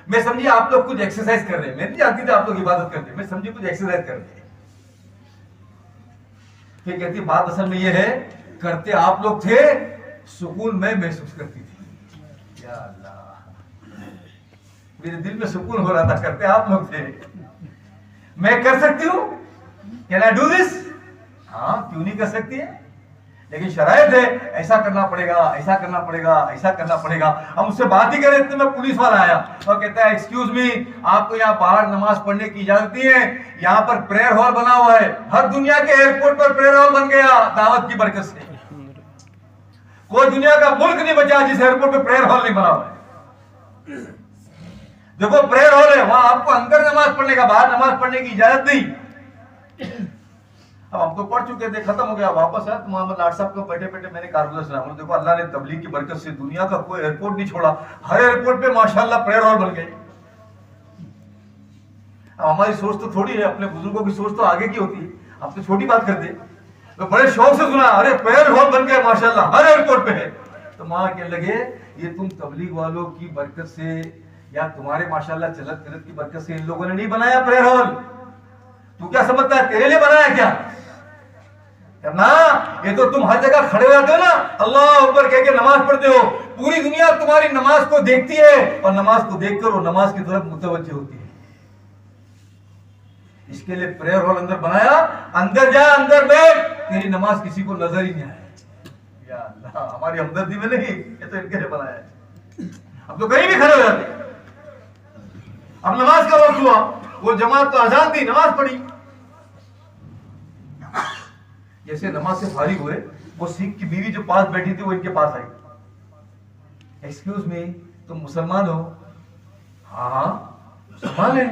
मैं समझी आप लोग कुछ एक्सरसाइज कर रहे हैं, मैं नहीं जानती थी आप लोग इबादत करते, मैं समझी कुछ एक्सरसाइज कर रहे हैं। फिर कहती बात असल में ये है, करते आप लोग थे, सुकून मैं महसूस करती थी। या अल्लाह, मेरे दिल में सुकून हो रहा था, करते आप लोग थे। मैं कर सकती हूँ, कैन आई डू दिस? हाँ क्यों नहीं कर सकती है, लेकिन शरायत है, ऐसा करना पड़ेगा, ऐसा करना पड़ेगा, ऐसा करना पड़ेगा। हम उससे बात ही करें इतने में पुलिस वाला आया और कहता है एक्सक्यूज मी, आपको यहाँ बाहर नमाज पढ़ने की इजाजत नहीं है, यहाँ पर प्रेयर हॉल बना हुआ है। हर दुनिया के एयरपोर्ट पर प्रेयर हॉल बन गया दावत की बरकत से। कोई दुनिया का मुल्क नहीं बचा जिस एयरपोर्ट पे प्रेयर हॉल नहीं बना हुआ है। देखो प्रेयर हॉल है, वहां आपको अंदर नमाज पढ़ने का, बाहर नमाज पढ़ने की इजाजत नहीं। अब हम तो पढ़ चुके थे, खत्म हो गया, वापस है तो मोहम्मद लाट साहब को बैठे बैठे मैंने कारगुजर सुना। देखो अल्लाह ने तबलीग की बरकत से दुनिया का कोई एयरपोर्ट नहीं छोड़ा, हर एयरपोर्ट पे माशाल्लाह प्रेयर हॉल बन गए। अब हमारी सोच तो थोड़ी है, अपने बुजुर्गों की सोच तो आगे की होती है, हम तो छोटी बात करते। तो बड़े शौक से सुना, अरे प्रेयर हॉल बन गया माशाल्लाह, हर एयरपोर्ट पे है। तो माँ कहने लगे ये तुम तबलीग वालों की बरकत से या तुम्हारे माशाल्लाह चलत फिरत की बरकत से इन लोगों ने नहीं बनाया प्रेयर हॉल। तू क्या समझता है तेरे लिए बनाया क्या? ना, ये तो तुम हर जगह खड़े हो जाते हो ना, अल्लाह अकबर कह के नमाज पढ़ते हो, पूरी दुनिया तुम्हारी नमाज को देखती है और नमाज को देखकर वो नमाज की तरफ मुतवज्जह होती है। इसके लिए प्रेयर हॉल अंदर बनाया, अंदर जा, अंदर बैठ, तेरी नमाज किसी को नजर ही नहीं आए। या अल्लाह, हमारी हमदर्दी में नहीं, ये तो इनके लिए बनाया है। अब तो कहीं भी खड़े हो जाते। अब नमाज का वक्त हुआ, वो जमात तो अजान दी, नमाज पढ़ी। जैसे नमाज से फारिग हुए, वो सिख की बीवी जो पास बैठी थी वो इनके पास आई। एक्सक्यूज मी, तुम मुसलमान हो? हाँ हाँ मुसलमान है।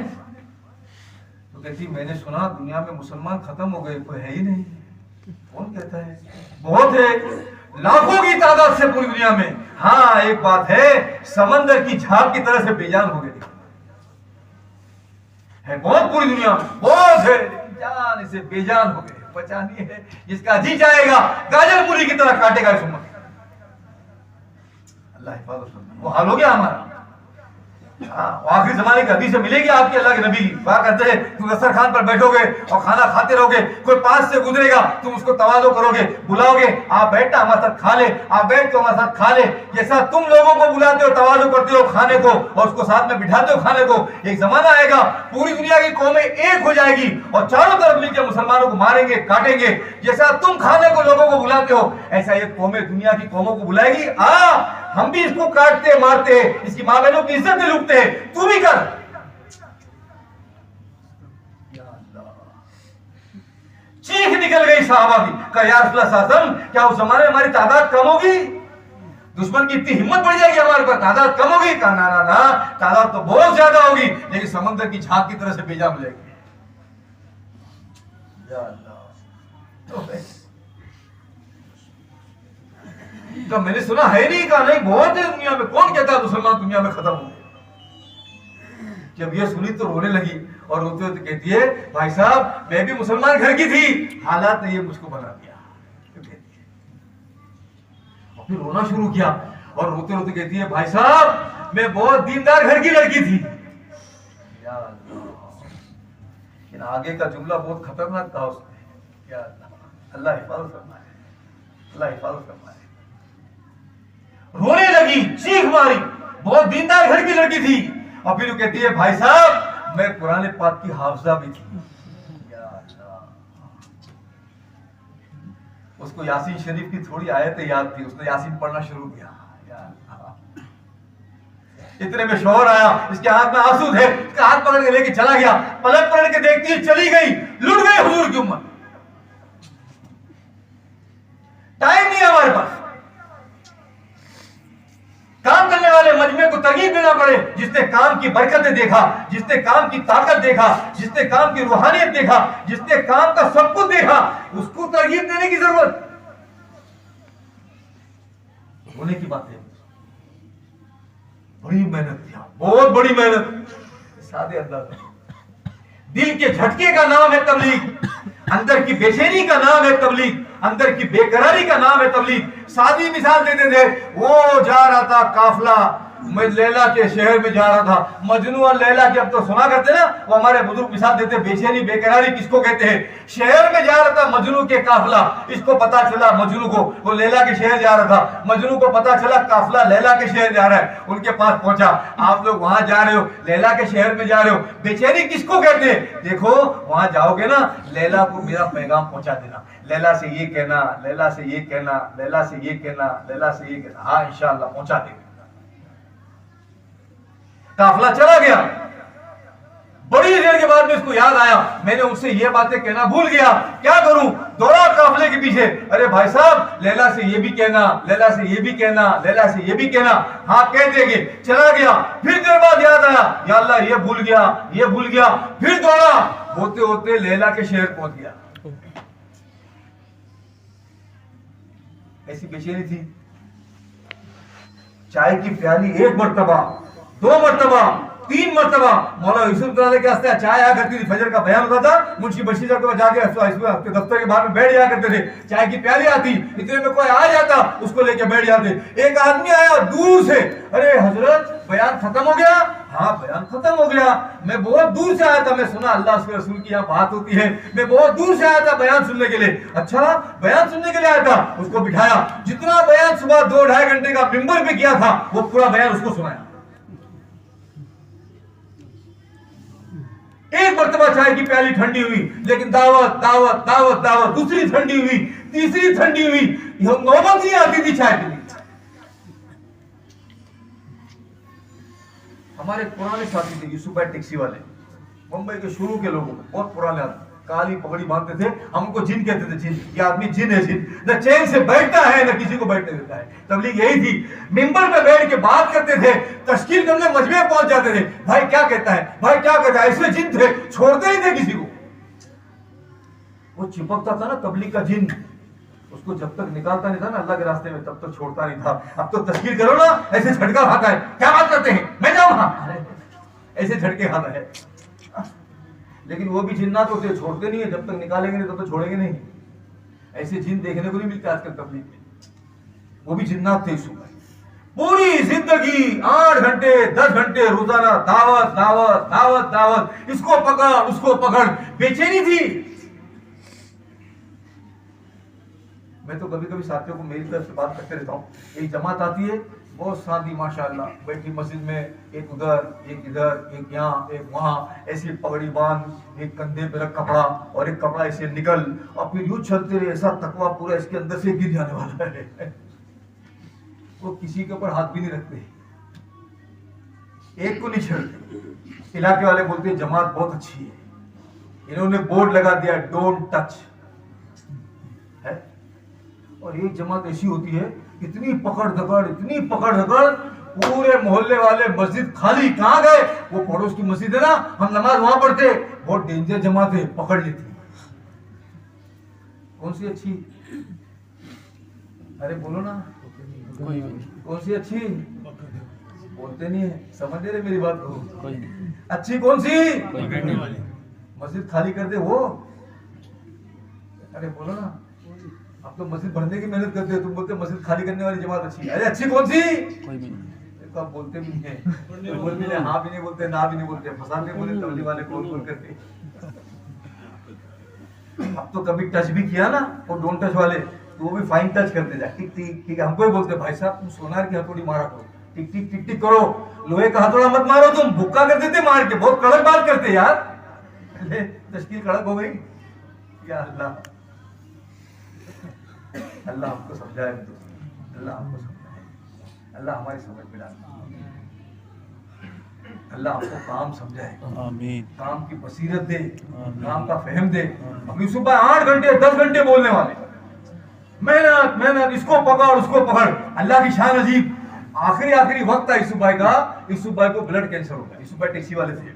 तो कहती मैंने सुना दुनिया में मुसलमान खत्म हो गए, कोई है ही नहीं। कौन कहता है? बहुत है, लाखों की तादाद से पूरी दुनिया में। हाँ एक बात है, समंदर की झाग की तरह से बेजान हो गए है बहुत पूरी दुनिया में, बहुत है, जान से बेजान हो गए। बचानी है, जिसका जी जाएगा गाजर मूली की तरह काटेगा इस उम्मत। अल्लाह हिफाजत फरमाए। वो हाल हो गया हमारा। हाँ, आखिरी जमाने की हदीस मिलेगी आपके अल्लाह के नबी की, कहा करते हैं तुम दस्तरखान पर बैठोगे और खाना खाते रहोगे, कोई पास से गुजरेगा तुम उसको तवाज़ो करोगे, बुलाओगे, आप बैठना हमारे साथ खा ले, आप बैठ तो हमारे साथ खा ले। जैसा तुम लोगों को बुलाते हो, तवाज़ो करते हो खाने को और उसको साथ में बिठाते हो खाने को, एक जमाना आएगा पूरी दुनिया की कौमें एक हो जाएगी और चारों तरफ मिलकर मुसलमानों को मारेंगे, काटेंगे। जैसा तुम खाने को लोगों को बुलाते हो, ऐसा ये कौमें दुनिया की कौमों को बुलाएगी। हम भी इसको काटते मारते हैं, इसकी मां बहनों की इज्जत भी लूटते हैं, तू भी कर। चीख निकल गई सहाबा की, कहा या रसूलुल्लाह सल्लल्लाहु अलैहि वसल्लम, क्या उस जमाने में हमारी तादाद कम होगी? दुश्मन की इतनी हिम्मत बढ़ जाएगी हमारे पास, तादाद कम होगी? कहा ना ना ना, तादाद तो बहुत ज्यादा होगी, लेकिन समंदर की झाग की तरह से बेजा मिलेगी। या अल्लाह, तो मैंने सुना है नहीं, कहा नहीं बहुत है दुनिया में, कौन कहता है मुसलमान दुनिया में खत्म हो गए? जब ये सुनी तो रोने लगी और रोते रोते कहती है भाई साहब मैं भी मुसलमान घर की थी, हालात ने ये मुझको बना दिया। और फिर रोना शुरू किया और रोते रोते कहती है भाई साहब मैं बहुत दीनदार घर की लड़की थी। या अल्लाह, आगे का जुमला बहुत खतरनाक था उसमें। या अल्लाह हिफाजत फरमाए, अल्लाह हिफाजत फरमाए। रोने लगी, चीख मारी, बहुत दीनदार घर की लड़की थी। और फिर वो कहती है भाई साहब मैं कुरान पाक की हाफिजा भी थी। उसको यासीन शरीफ की थोड़ी आयतें याद थी, उसने यासीन पढ़ना शुरू किया। इतने में शोर आया, इसके हाथ में आंसू थे, इसका हाथ पकड़ के लेके चला गया। पलट पलट के देखती है, चली गई, लुट गई हुजूर की उम्मत। टाइम नहीं है हमारे पास, काम करने वाले मजमे को तरगीब देना पड़े। जिसने काम की बरकतें देखा, जिसने काम की ताकत देखा, जिसने काम की रूहानियत देखा, जिसने काम का सब कुछ देखा, उसको तरगीब देने की जरूरत। होने की बात है, बड़ी मेहनत किया, बहुत बड़ी मेहनत। सादे अंदाज, दिल के झटके का नाम है तबलीग, अंदर की बेचैनी का नाम है तबलीग, अंदर की बेकरारी का नाम है तबलीग। सादी मिसाल देते थे, वो जा रहा था काफला, मैं लैला के शहर में जा रहा था। मजनू और लैला की अब तो सुना करते ना, वो हमारे बुजुर्ग मिसाल देते, बेचैनी बेकरारी किसको कहते हैं। शहर में जा रहा था मजनू के काफला, इसको पता चला मजनू को, वो लैला के शहर जा रहा था, मजनू को पता चला काफला लैला के शहर जा रहा है, उनके पास पहुंचा। आप लोग वहां जा रहे हो, लैला के शहर में जा रहे हो, बेचैनी किसको कहते हैं? देखो वहां जाओगे ना, लैला को मेरा पैगाम पहुंचा देना, लैला से ये कहना, लैला से ये कहना, लैला से ये कहना, लैला से ये कहना। हाँ इंशाअल्लाह पहुंचा देंगे। काफला चला गया, बड़ी देर के बाद में इसको याद आया, मैंने उनसे ये बातें कहना भूल गया, क्या करूं? दौड़ा काफले के पीछे, अरे भाई साहब लैला से ये भी कहना, लैला से ये भी कहना, लैला से ये भी कहना। हाँ कह देंगे। चला गया, फिर देर बाद याद आया, या अल्लाह ये भूल गया, ये भूल गया। फिर दौड़ा, होते होते लैला के शहर पहुंच गया। ऐसी बेचैनी थी। चाय की प्याली एक मर्तबा, दो मर्तबा, तीन मर्तबा। मौला यूसुफ के वास्ते चाय आया करती थी, फजर का बयान होता था, मुंशी बशीर साहब के जाके दफ्तर के बाहर में बैठ जाया करते थे। चाय की प्याली आती, इतने में कोई आ जाता, उसको लेके बैठ जाते। एक आदमी आया दूर से, अरे हजरत बयान खत्म हो गया? हाँ बयान खत्म हो गया। मैं बहुत दूर से आया था, मैं सुना अल्लाह के रसूल की यहाँ बात होती है, मैं बहुत दूर से आया था बयान सुनने के लिए। अच्छा बयान सुनने के लिए आया था, उसको बिठाया, जितना बयान सुबह 2-2.5 घंटे का मिंबर पे किया था वो पूरा बयान उसको सुनाया। एक मरतबा चाय की प्याली ठंडी हुई, लेकिन दावत दावत दावत दावत, दूसरी ठंडी हुई, तीसरी ठंडी हुई, नौबत नहीं आती थी चाय पीने। हमारे पुराने साथी थे यूसुफ भाई टैक्सी वाले, मुंबई के शुरू के लोगों में, बहुत पुराने आदमी, काली पगड़ी बांधते थे, हमको जिन कहते थे, जिन, ये आदमी जिन है, जिन, न चैन से बैठता है न किसी को बैठने देता है। तबलीग यही थी, मिंबर पे बैठ के बात करते थे, तश्कील करने मजमे पहुंच जाते थे, भाई क्या कहता है, भाई क्या कहता है, ऐसे जिन थे, छोड़ते ही थे किसी को। वो चिपकता था ना तबलीग का जिन, उसको जब तक निकालता नहीं था ना अल्लाह के रास्ते में, तब तक छोड़ता नहीं था। अब तो तस्कीर करो ना, ऐसे झटका खाता है, क्या बात करते हैं, मैं जाऊं वहां, ऐसे झटके खाता है। लेकिन वो भी जिन्नात होते, छोड़ते नहीं है, जब तक निकालेंगे नहीं तब तो छोड़ेंगे नहीं। ऐसे जिन देखने को नहीं मिलते आजकल तबलीग में, वो भी जिन्नात थे। पूरी जिंदगी 8 घंटे 10 घंटे रोजाना दावत दावत दावत दावत, इसको पकड़ उसको पकड़, बेचैनी थी। मैं तो कभी कभी साथियों को मेरी तरफ से बात करते रहता हूँ, एक जमात आती है बहुत शादी माशाअल्लाह, बैठी मस्जिद में, एक उधर एक इधर एक यहाँ एक वहाँ, ऐसी पगड़ी बांध, एक कंधे पे रख कपड़ा और एक कपड़ा ऐसे निकल, और फिर यूं चलते रहे, ऐसा तकवा पूरा इसके अंदर से गिर जाने वाला है। वो किसी के ऊपर हाथ भी नहीं रखते, एक को नहीं छेड़ते। इलाके वाले बोलते हैं जमात बहुत अच्छी है, इन्होंने बोर्ड लगा दिया डोंट टच है। और एक जमात ऐसी होती है, इतनी पकड़ धकड़, इतनी पकड़ धकड़, पूरे मोहल्ले वाले मस्जिद खाली, कहां गए, वो पड़ोस की मस्जिद है ना, हम नमाज वहां पढ़ते, बहुत डेंजर जमात है, पकड़ लेती। कौन सी अच्छी, अरे बोलो ना, कौन सी अच्छी, बोलते नहीं है, समझ रहे मेरी बात को, अच्छी कौन सी, मस्जिद खाली कर दे वो, अरे बोलो ना। अब तो मस्जिद भरने की मेहनत करते हैं, तुम बोलते मस्जिद खाली करने वाली जमात अच्छी है। अरे अच्छी कौन सी, कोई भी नहीं, तो आप बोलते भी नहीं है, बोल भी नहीं, हाँ भी नहीं बोलते, ना भी नहीं बोलते, फसाते बोले तबलीग वाले कौन बोल करते। अब तो कभी टच भी किया ना वो डोंट टच वाले, तो वो भी फाइन टच करते जाए, टिक टिक टिक, हमको ही बोलते भाई साहब तुम सोनार की हथौड़ी मारा करो, टिक टिक टिक टिक करो, लोहे का हथौड़ा मत मारो, तुम भुक्का कर देते मार के, बहुत कड़क बात करते यार। तश्कील कड़क हो गई, या अल्लाह, अल्लाह हमको समझाए, अल्लाह हमको समझाए, अल्लाह हमारी समझ में डाले, अल्लाह हमको काम समझाए, आमीन, काम की बसीरत दे, काम का फहम दे। अब यूसुफ भाई 8 घंटे 10 घंटे बोलने वाले, मेहनत मेहनत, इसको पकड़ उसको पकड़, अल्लाह की शान अजीब। आखिरी वक्त था यूसुफ भाई का, यूसुफ भाई को ब्लड कैंसर हो गया, यूसुफ भाई टैक्सी वाले थे,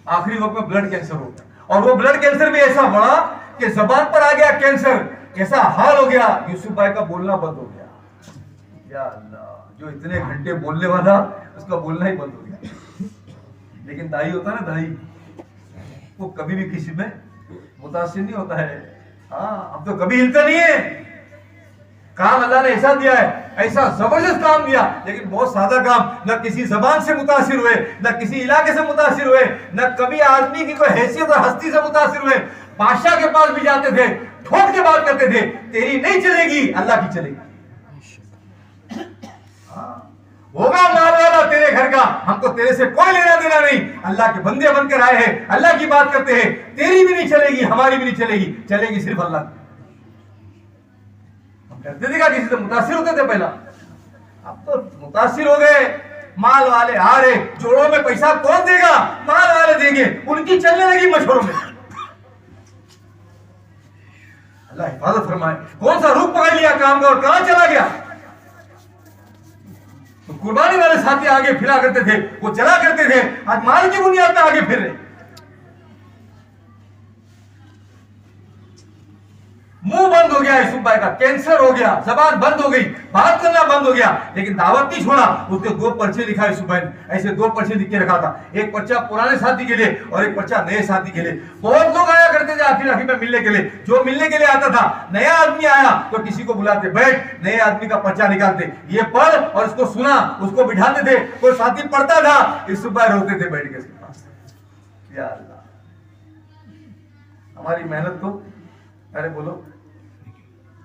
आखिरी वक्त में ब्लड कैंसर हो गया, और वो ब्लड कैंसर भी ऐसा बड़ा कि जबान पर आ गया कैंसर, कैसा हाल हो गया, यूसुफ भाई का बोलना बंद हो गया। या अल्लाह, जो इतने घंटे बोलने वाला उसका बोलना ही बंद हो गया। लेकिन दाई होता है ना, दाई, वो कभी भी किसी में मुतासिर नहीं होता है। हाँ, अब तो कभी हिलता नहीं है। काम अल्लाह ने ऐसा दिया है, ऐसा जबरदस्त काम दिया, लेकिन बहुत सादा काम, न किसी जबान से मुतासिर हुए, न किसी इलाके से मुतासिर हुए, न कभी आदमी की कोई हैसियत और हस्ती से मुतासिर हुए। बादशाह के पास भी जाते थे, ठोक के बात करते थे, तेरी नहीं चलेगी, अल्लाह की चलेगी। होगा माल वाला तेरे घर का, हमको तेरे से कोई लेना देना नहीं, अल्लाह के बंदे बनकर आए हैं, अल्लाह की बात करते हैं, तेरी भी नहीं चलेगी, हमारी भी नहीं चलेगी, चलेगी सिर्फ अल्लाह। हम करते थे क्या, किसी से मुतासिर होते थे पहला, अब तो मुतासिर हो गए। माल वाले आ रहे, जोड़ों में पैसा कौन देगा, माल वाले देंगे, उनकी चलने लगी मशहूरों में। अल्लाह हिफाजत फरमाए। कौन सा रूप पकड़ लिया काम का और कहां चला गया। तो कुर्बानी वाले साथी आगे फिरा करते थे, वो चला करते थे, आज माल की बुनियाद पे आगे फिर रहे। मुंह बंद हो गया यूसुफ भाई का, कैंसर हो गया, जबान बंद हो गई, बात करना बंद हो गया, लेकिन दावत नहीं छोड़ा। उसके 2 पर्चे लिखा यूसुफ भाई ने, ऐसे 2 पर्चे लिख के रखा था, एक पर्चा पुराने साथी के लिए और एक पर्चा नए साथी के लिए। बहुत लोग आया करते थे आखिर आखिर में मिलने के लिए, जो मिलने के लिए आता था, नया आदमी आया तो किसी को बुलाते, बैठ, नए आदमी का पर्चा निकालते, ये पढ़, और उसको सुना, उसको बिठाते थे, कोई साथी पढ़ता था, यूसुफ भाई रोते थे बैठ के उसके पास। या अल्लाह, हमारी मेहनत को, अरे बोलो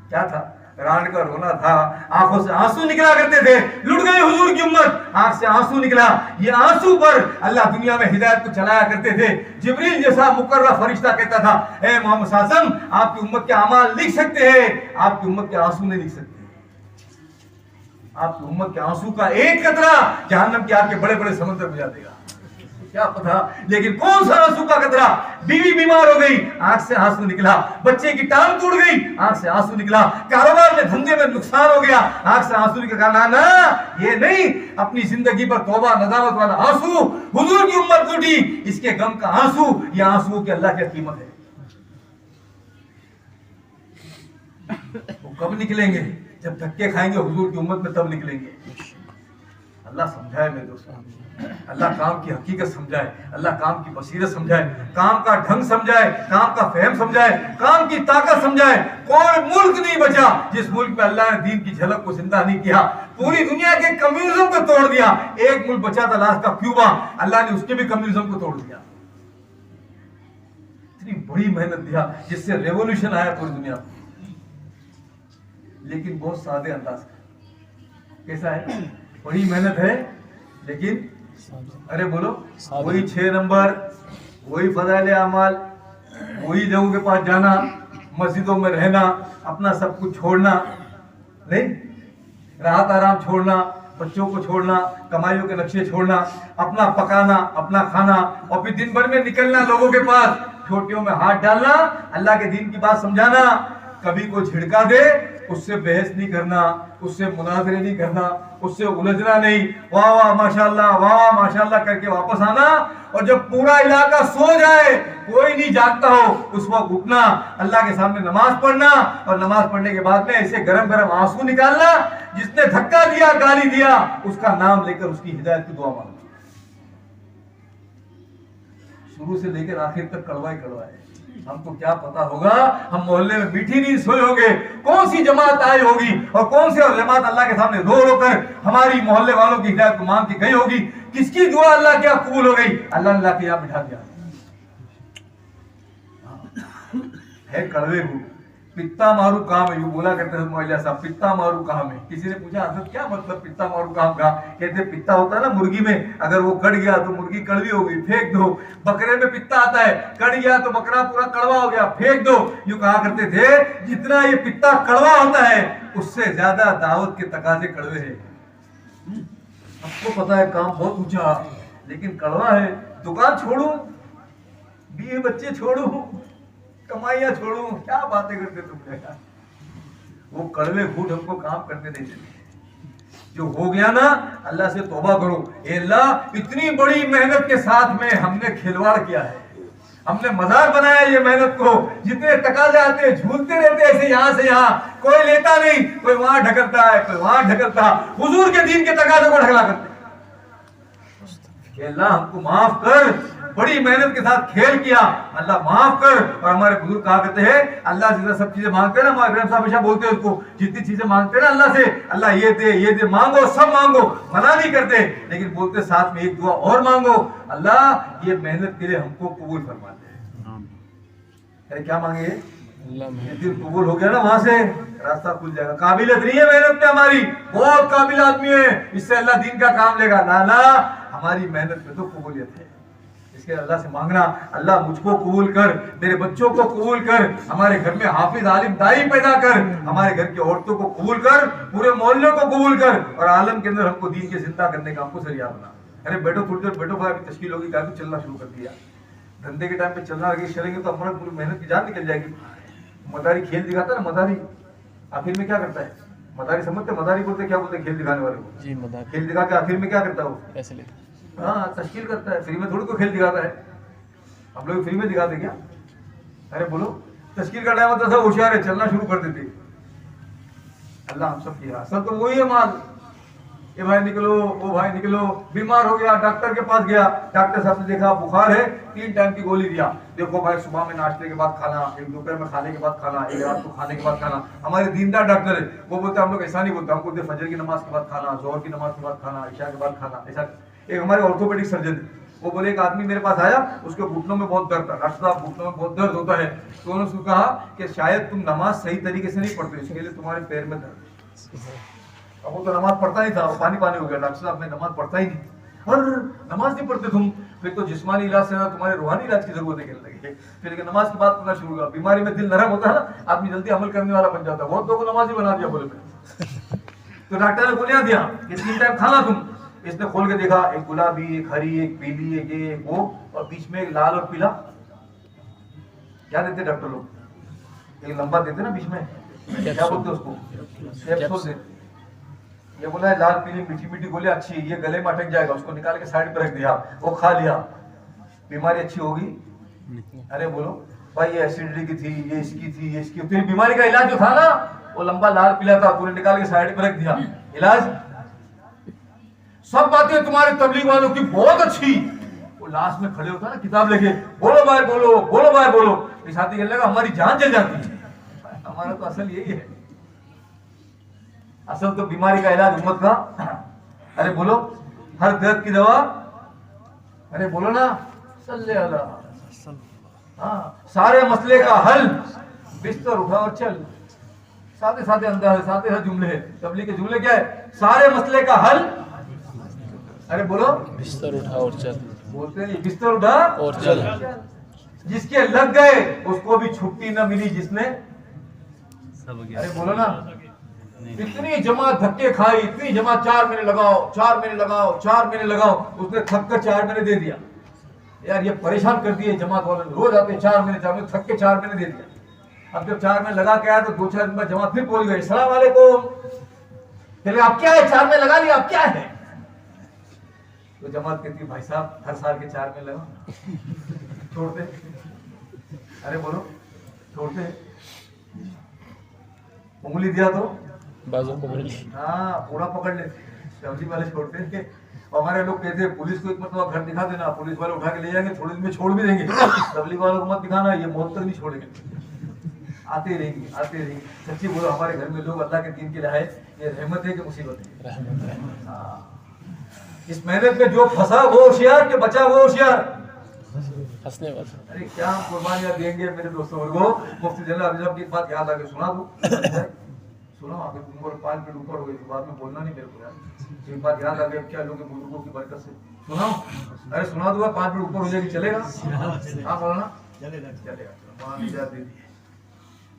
क्या था, रांड का रोना था, आंखों से आंसू निकला करते थे, लुट गई हुजूर की उम्मत, आंख से आंसू निकला। ये आंसू पर अल्लाह दुनिया में हिदायत को चलाया करते थे। जिब्रील जैसा मुकर्रम फरिश्ता कहता था, ए मोहम्मद सासम, आपकी उम्मत के अमाल लिख सकते हैं, आपकी उम्मत के आंसू नहीं लिख सकते। आपकी उम्मत के आंसू का एक कतरा जहन्नम के आग के बड़े बड़े समंदर में जा देगा, क्या पता। लेकिन कौन सा आंसू का कतरा, बीवी बीमार हो गई, आंख से आंसू निकला, बच्चे की टांग टूट गई, आंख से आंसू निकला, कारोबार में धंधे में नुकसान हो गया, आंख से आंसू निकला। ना ना, ये नहीं, अपनी जिंदगी पर तौबा नदामत वाला आंसू, हुजूर की उम्मत लूटी, इसके गम का आंसू, ये आंसू की अल्लाह की कीमत है। वो कब निकलेंगे, जब धक्के खाएंगे हुजूर की उम्मत में, तब निकलेंगे। अल्लाह समझाए मेरे दोस्तों, अल्लाह काम की हकीकत समझाए, अल्लाह काम की बसीरत समझाए, काम का ढंग समझाए, काम का फहम समझाए, काम की ताकत समझाए। कोई मुल्क नहीं बचा जिस मुल्क में अल्लाह ने दीन की झलक को जिंदा नहीं किया। पूरी दुनिया के कम्युनिज्म को तोड़ दिया। एक मुल्क बचा था लास्ट का, क्यूबा, अल्लाह ने उसके भी कम्युनिज्म को तोड़ दिया। इतनी बड़ी मेहनत दिया जिससे रेवोल्यूशन आया पूरी दुनिया में, लेकिन बहुत सादे अंदाज का। कैसा है, बड़ी मेहनत है लेकिन, अरे बोलो, वही 6 नंबर, वही फज़ाइल अमाल, वही लोगों के पास जाना, मस्जिदों में रहना, अपना सब कुछ छोड़ना, नहीं, राहत आराम छोड़ना, बच्चों को छोड़ना, कमाइयों के नक्शे छोड़ना, अपना पकाना, अपना खाना, और फिर दिन भर में निकलना लोगों के पास, छोटियों में हाथ डालना, अल्लाह के दीन की बात समझाना। कभी कोई झिड़का दे, उससे बहस नहीं करना, उससे मुनाजरे नहीं करना, उससे उलझना नहीं, वाह वाह माशाल्लाह, वाह वाह माशाल्लाह करके वापस आना। और जब पूरा इलाका सो जाए, कोई नहीं जागता हो, उस वक्त उठना, अल्लाह के सामने नमाज पढ़ना, और नमाज पढ़ने के बाद में ऐसे गरम गरम आंसू निकालना, जिसने धक्का दिया, गाली दिया, उसका नाम लेकर उसकी हिदायत की दुआ मांगना। शुरू से लेकर आखिर तक कड़वा ही कड़वा है। हमको क्या पता होगा, हम मोहल्ले में मीठी नींद सोए होंगे, कौन सी जमात आई होगी और कौन सी और जमात अल्लाह के सामने रो रो कर हमारी मोहल्ले वालों की हिदायत को मांग के गई होगी, किसकी दुआ अल्लाह क्या कबूल हो गई, अल्लाह के यहाँ बिठा दिया है। कड़वे हो, पित्ता मारू काम है, यू बोला करते हैं मौलिया साहब, पित्ता मारू काम है। किसी ने पूछा हजरत क्या मतलब पित्ता मारू काम का, कहते पित्ता होता है ना मुर्गी में, अगर वो कट गया तो मुर्गी कड़वी हो गई, फेंक दो। बकरे में पित्ता आता है, कट गया तो बकरा पूरा कड़वा हो गया, फेंक दो। यूं कहा करते थे, जितना ये पित्ता कड़वा होता है उससे ज्यादा दावत के तकाजे कड़वे है। आपको पता है काम बहुत ऊंचा, लेकिन कड़वा है। दुकान छोड़ू, बीवी बच्चे छोड़ू, कमाइयां छोड़ू, क्या बातें करते तुम यार। वो कड़वे घूट हमको काम करने नहीं देते। जो हो गया ना, अल्लाह से तौबा करो, ए अल्लाह इतनी बड़ी मेहनत के साथ में हमने खिलवाड़ किया है, हमने मजाक बनाया ये मेहनत को, जितने तकाजे आते झूलते रहते ऐसे यहाँ से यहाँ, कोई लेता नहीं, कोई वहां ढकलता है, कोई वहां ढकलता, हुजूर के दीन के तकाजे को ढकला करते। अल्लाह हमको माफ कर, बड़ी मेहनत के साथ खेल किया, अल्लाह माफ कर। और हमारे बुजुर्ग कहा करते हैं, अल्लाह से सब चीजें मांगते हैं ना, हमारे ग्रंथ साहब हमेशा बोलते हैं उसको, जितनी चीजें मांगते हैं ना अल्लाह से, अल्लाह ये दे, मांगो, सब मांगो, मना नहीं करते, लेकिन बोलते साथ में एक दुआ और मांगो, अल्लाह ये मेहनत के लिए हमको कबूल फरमा दे। क्या मांगे, दिन कबूल हो गया ना, वहां से रास्ता खुल जाएगा। काबिलियत नहीं है मेहनत में हमारी, बहुत काबिल आदमी है, इससे अल्लाह दीन का काम लेगा ना, ना हमारी मेहनत में तो कबूलियत है। इसके अल्लाह से मांगना, अल्लाह मुझको कबूल कर, मेरे बच्चों को कबूल कर, हमारे घर में हाफिज आलिम दाई पैदा कर, हमारे घर की औरतों को कबूल कर, पूरे मोहल्ले को कबूल कर, और आलम के अंदर हमको दीन के जिंदा करने का हमको जरिया बना। अरे बैठो थोड़ी देर बैठो, की तश्कील होगी, क्या चलना शुरू कर दिया, धंधे के टाइम पे चलना चलेंगे तो हमारा पूरी मेहनत की जान निकल जाएगी। मदारी खेल दिखाता है ना, मदारी आखिर में क्या करता है, मदारी समझते, मदारी बोलते क्या बोलते, खेल दिखाने वाले को जी, मदारी खेल दिखा के आखिर में क्या करता है वो, पैसे लेता है, हाँ तश्कील करता है। फ्री में थोड़ी को खेल दिखाता है, हम लोग फ्री में दिखाते क्या, अरे बोलो तस्कीर का टाइम होता था, होशियार है, चलना शुरू कर देते। अल्लाह हम सब किया, असल तो वही है माल। ये भाई निकलो, वो भाई निकलो, बीमार हो गया, डॉक्टर के पास गया, डॉक्टर साहब ने देखा बुखार है, 3 टाइम की गोली दिया। देखो भाई, सुबह में नाश्ते के बाद खाना, एक दोपहर में खाने के बाद खाना, एक रात को खाने के बाद खाना। हमारे दीनदार डॉक्टर है, वो बोलते हम लोग ऐसा नहीं बोलते, हमको बोलते फजर की नमाज के बाद खाना, जोहर की नमाज के बाद खाना, इशा के बाद खाना, ऐसा। एक हमारे ऑर्थोपेडिक सर्जन है, वो बोले एक आदमी मेरे पास आया, उसके घुटनों में बहुत दर्द था, डॉक्टर साहब घुटनों में बहुत दर्द होता है, तो उन्होंने उसको कहा कि शायद तुम नमाज सही तरीके से नहीं पढ़ते, इसके लिए तुम्हारे पैर में दर्द है। अब वो तो नमाज पढ़ता नहीं था, वो पानी पानी हो गया, डॉक्टर साहब मैं नमाज पढ़ता ही नहीं। और नमाज नहीं पढ़ते तुम, फिर तो जिस्मानी इलाज से तुम्हारे रूहानी इलाज की जरूरत है कहने लगे। फिर लेकिन नमाज की बात करना शुरू हुआ, बीमारी में दिल नरम होता है ना, आदमी जल्दी अमल करने वाला बन जाता है, बहुत लोगों को नमाज ही बना दिया बोले मैंने। तो डॉक्टर ने बुनियाद दिया कि 3 टाइम खाना तुम। इसने खोल के देखा, एक गुलाबी, एक हरी, एक पीली, एक ये, एक वो, और बीच में एक लाल और पीला। क्या देते डॉक्टर लोग? एक लंबा देते ना बीच में, क्या बोलते उसको? कैप्सूल देते। ये बोला है लाल पीली मीठी मीठी गोली अच्छी, ये गले में अटक जाएगा, उसको निकाल के साइड पे रख दिया, वो खा लिया, बीमारी अच्छी होगी? अरे बोलो भाई, ये एसिडिटी की थी, ये इसकी थी, ये इसकी। तेरी बीमारी का इलाज जो था ना, वो लंबा लाल पीला था, पूरे निकाल के साइड पे रख दिया। इलाज सब बातें तुम्हारे तबलीग वालों की बहुत अच्छी। वो लास्ट में खड़े होता है ना किताब लेके, बोलो भाई बोलो, बोलो भाई बोलो, इस हाथी कहने लगा हमारी जान जल जाती है। हमारा तो असल यही है, असल तो बीमारी का इलाज उम्मत का। अरे बोलो, हर दर्द की दवा, अरे बोलो ना, सल्ले अल्लाह। हाँ, सारे मसले का हल, बिस्तर उठा और चल। सादे सादे अंदाज है, सादे सादे जुमले हैं। तबलीग के जुमले क्या है? सारे मसले का हल, अरे बोलो, बिस्तर उठा और चल। बोलते नहीं, बिस्तर उठा और चल। जिसके लग गए उसको भी छुट्टी न मिली, जिसने, अरे बोलो ना, इतनी जमात धक्के खाई, इतनी जमात 4 महीने लगाओ, 4 महीने लगाओ, 4 महीने लगाओ, उसने थक कर 4 महीने दे दिया। यार ये परेशान कर दिए जमात वालों ने, रोज आते 4 महीने, 4 महीने, थक के 4 महीने दे दिया। अब जब 4 महीने लगा के आया तो 2-4 दिन बाद जमात फिर बोल गई, सलाम वालेकुम, चलिए आप क्या है, 4 महीने लगा लिया, आप क्या है? तो जमात कहती भाई साहब हर साल के 4 महीने लगा छोड़ते। अरे बोलो, छोड़ते? उंगली दिया तो बाजू पकड़ ली, हाँ पूरा पकड़ लेते, सब्जी वाले छोड़ते थे। हमारे लोग कहते हैं पुलिस को एक मतलब घर दिखा देना, पुलिस वाले उठा के ले जाएंगे, थोड़ी दिन में छोड़ भी देंगे। तबलीग वालों को मत दिखाना, ये मौत तक नहीं छोड़ेंगे, आते रहेंगे, आते रहेंगे। सच्ची बोलो, हमारे घर में लोग अल्लाह के दीन के लिए आए, ये रहमत है कि मुसीबत है? इस मेहनत में जो फंसा वो होशियार, के बचा वो होशियार। हंसने वाला, अरे क्या हम कुर्बानियां देंगे मेरे दोस्तों को। मुफ्ती जनरल अभी साहब की बात याद आ गई, सुना दो, सुनो, आगे उम्र 5 मिनट ऊपर हो गई तो बाद में बोलना नहीं मेरे को यार। एक बात याद आ गई, क्या लोग बुजुर्गों की बरकत से सुनाओ। अरे सुना दूंगा, 5 मिनट ऊपर हो जाएगी, चलेगा? हाँ बोलना, चलेगा चलेगा।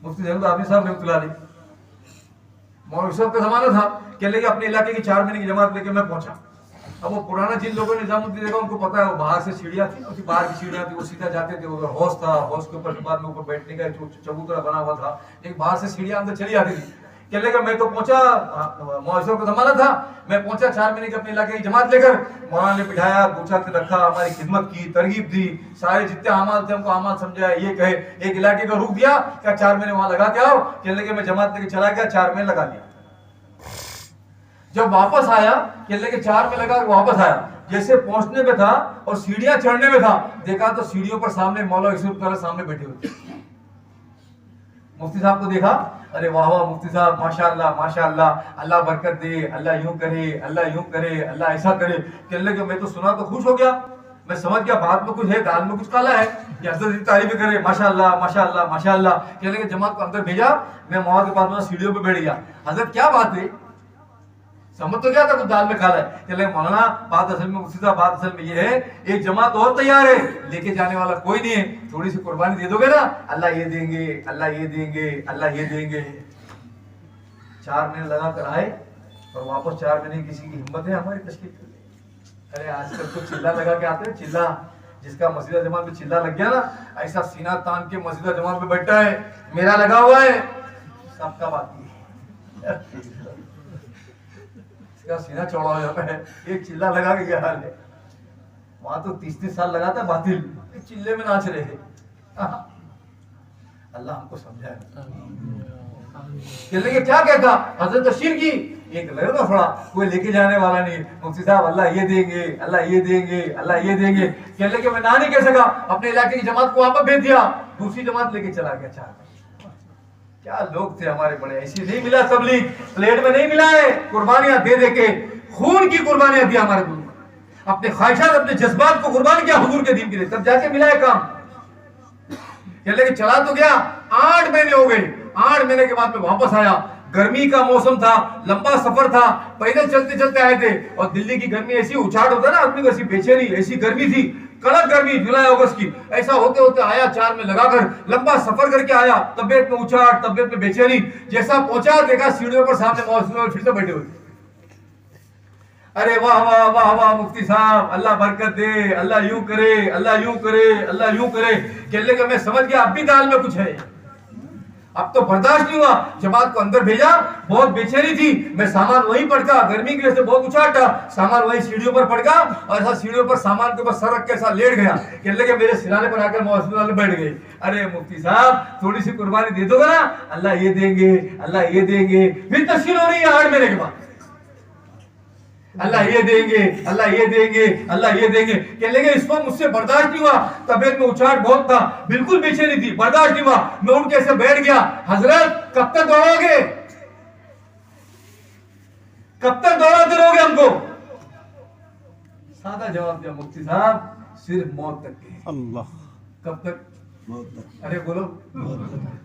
मुफ्ती जनरल आबिद साहब रहमतुल्लाह अलैह, मौलवी साहब का जमाना था, कह लेके अपने इलाके की 4 महीने की जमात लेके मैं पहुंचा। अब वो पुराना जिन लोगों ने निजामुद्दीन देखा उनको पता है, वो बाहर से सीढ़ियां थी, उसकी बाहर की सीढ़ियां थी, वो सीधा जाते थे, उधर हौस था, हौस के ऊपर बाद में ऊपर बैठने का चबूतरा बना हुआ था, एक बाहर से सीढ़ियां अंदर चली आती थी। कह लेगा मैं तो पहुंचा, मौलवी का जमाना था, मैं पहुंचा 4 महीने के अपने इलाके की जमात लेकर, मौलाना ने बिठाया, 2-4 दिन रखा, हमारी खिदमत की, तरगीब दी, सारे जितने अमाल थे हमको अमाल समझाया, ये कहे, एक इलाके का रुख दिया, क्या 4 महीने वहां लगा के आओ। कह लेके मैं जमात लेके चला गया, 4 महीने लगा लिया। जब वापस आया, कहने के 4 में लगा, वापस आया, जैसे पहुंचने में था और सीढ़ियां चढ़ने में था, देखा तो सीढ़ियों पर सामने मौलाना यूसुफ सामने बैठे हुए। मुफ्ती साहब को देखा, अरे वाह वाह मुफ्ती साहब, माशाअल्लाह माशाअल्लाह, अल्लाह बरकत दे, अल्लाह यूं करे, अल्लाह यूं करे, अल्लाह ऐसा करे। कहने लगे मैं तो सुना तो खुश हो गया, मैं समझ गया बात में कुछ है, दाल में कुछ काला है, कि हजरत की तारीफ करे, माशाअल्लाह माशाअल्लाह माशाअल्लाह। कहने लगे जमात को अंदर भेजा, मैं मौत के पास सीढ़ियों पे बैठ गया। हजरत क्या बात है? समझ तो क्या था कुछ दाल में काला है। चले मौलाना, बात असल में मुफ्ती साहब, बात असल में ये है, एक जमात और तैयार है, लेके जाने वाला कोई नहीं है, थोड़ी सी कुर्बानी दे दोगे ना, अल्लाह ये देंगे, अल्लाह ये देंगे, अल्लाह ये देंगे। 4 महीने लगा कर आए और वापस 4 महीने किसी की हिम्मत है हमारी तशकील के लिए? अरे आजकल तो चिल्ला लगा के आते हैं, चिल्ला, जिसका मस्जिद जमात में चिल्ला लग गया ना, ऐसा सीना तान के मस्जिद जमात में बैठा है, मेरा लगा हुआ है, सबका बात है, इसका सीना चौड़ा हो जाता है, एक चिल्ला लगा के क्या हाल है। वहां तो 30-30 साल लगा था बातिल, चिल्ले में नाच रहे हैं। अल्लाह हमको समझाए। कहने लगे क्या कहता हजरत अशीर की एक लड़का थोड़ा कोई लेके जाने वाला नहीं, मुफ्ती साहब अल्लाह ये देंगे, अल्लाह ये देंगे, अल्लाह ये देंगे। कहने लगे मैं ना नहीं कह सका, अपने इलाके की जमात को वापस भेज दिया, दूसरी जमात लेके चला गया। क्या लोग थे हमारे बड़े, ऐसी नहीं मिला तबलीग, प्लेट में नहीं मिला है, कुर्बानियां दे दे के खून की कुर्बानियां दी हमारे गुरु, अपने ख्वाहिशात अपने जज्बात को कुर्बान किया हुजूर के दीन के लिए, तब जाके मिला है काम। कहने लगे चला तो गया, 8 महीने हो गए, 8 महीने के बाद में वापस आया। गर्मी का मौसम था, लंबा सफर था, पैदल चलते चलते आए थे, और दिल्ली की गर्मी ऐसी उछाट होता है ना आदमी को, ऐसी बेचैनी, ऐसी गर्मी थी, कड़क गर्मी, जुलाई अगस्त की। ऐसा होते होते आया, 4 में लगाकर लंबा सफर करके आया, तबियत में उछाट, तबियत में बेचैनी। जैसा पहुंचा देखा सीढ़ियों पर सामने मौसम फिर से बैठे हुए। अरे वाह वाह वाह वाह मुफ्ती साहब, अल्लाह बरकत दे, अल्लाह यूं करे, अल्लाह यूं करे, अल्लाह यूं करे। कहने लगे मैं समझ गया अब भी दाल में कुछ है, अब तो बर्दाश्त नहीं हुआ। जमात को अंदर भेजा, बहुत बेचैनी थी, मैं सामान वहीं पड़का, गर्मी की वजह से बहुत उछाट था, सामान वहीं सीढ़ियों पर पड़का, और ऐसा सीढ़ियों पर सामान के ऊपर सर रख के ऐसा लेट गया। कहने लगे मेरे सिराने पर आकर मौसम वाले बैठ गए। अरे मुफ्ती साहब थोड़ी सी कुर्बानी दे दोगे ना, अल्लाह ये देंगे, अल्लाह ये देंगे। फिर तस्वीर हो रही है 8 महीने के बाद, अल्लाह ये देंगे, अल्लाह ये देंगे, अल्लाह ये देंगे। कहने लगे इस वक्त मुझसे बर्दाश्त नहीं हुआ, तबियत में उछाट बहुत था, बिल्कुल बेचैनी थी, बर्दाश्त नहीं हुआ। मैं उठ के ऐसे बैठ गया, हजरत कब तक दौड़ोगे, कब तक दौड़ाते रहोगे हमको? सादा जवाब दिया मुफ्ती साहब सिर्फ मौत तक के। अल्लाह, कब तक? अरे बोलो,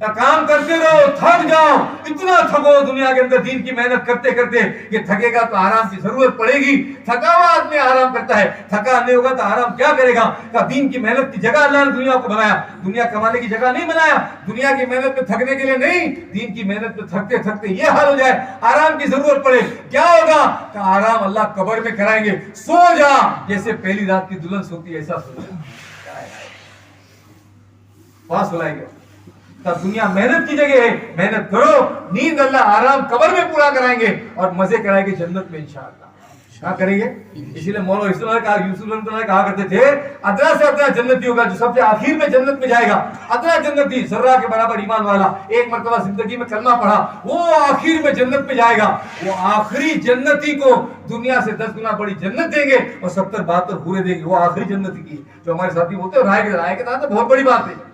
काम करते रहो, थक जाओ, इतना थको दुनिया के अंदर दीन की मेहनत करते करते, ये थकेगा तो आराम की जरूरत पड़ेगी। थका हुआ आदमी आराम करता है, थका नहीं होगा तो आराम क्या करेगा? का दीन की मेहनत की जगह अल्लाह ने दुनिया को बनाया, दुनिया कमाने की जगह नहीं बनाया। दुनिया की मेहनत में थकने के लिए नहीं, दीन की मेहनत में थकते थकते ये हाल हो जाए, आराम की जरूरत पड़े, क्या होगा? का आराम अल्लाह कब्र में कराएंगे। सो जा जैसे पहली रात की दुल्हन सोती है, ऐसा सो जा, वहां सुलाएंगे। तब दुनिया मेहनत की जगह है, मेहनत करो, नींद अल्लाह आराम कब्र में पूरा कराएंगे और मजे कराएंगे जन्नत में इंशाअल्लाह। क्या करेंगे? इसीलिए मौलाना यूसुफ ने कहा करते थे अदना से अदना जन्नती होगा जो सबसे आखिर में जन्नत में जाएगा। अदना जन्नती जर्रा के बराबर ईमान वाला, एक मर्तबा जिंदगी में कलमा पढ़ा, वो आखिर में जन्नत में जाएगा। वो आखिरी जन्नती को दुनिया से 10 गुना बड़ी जन्नत देंगे और 70-72 पूरे देंगे। वो आखिरी जन्नती की जो हमारे साथी बोलते हैं राय के साथ बहुत बड़ी बात है,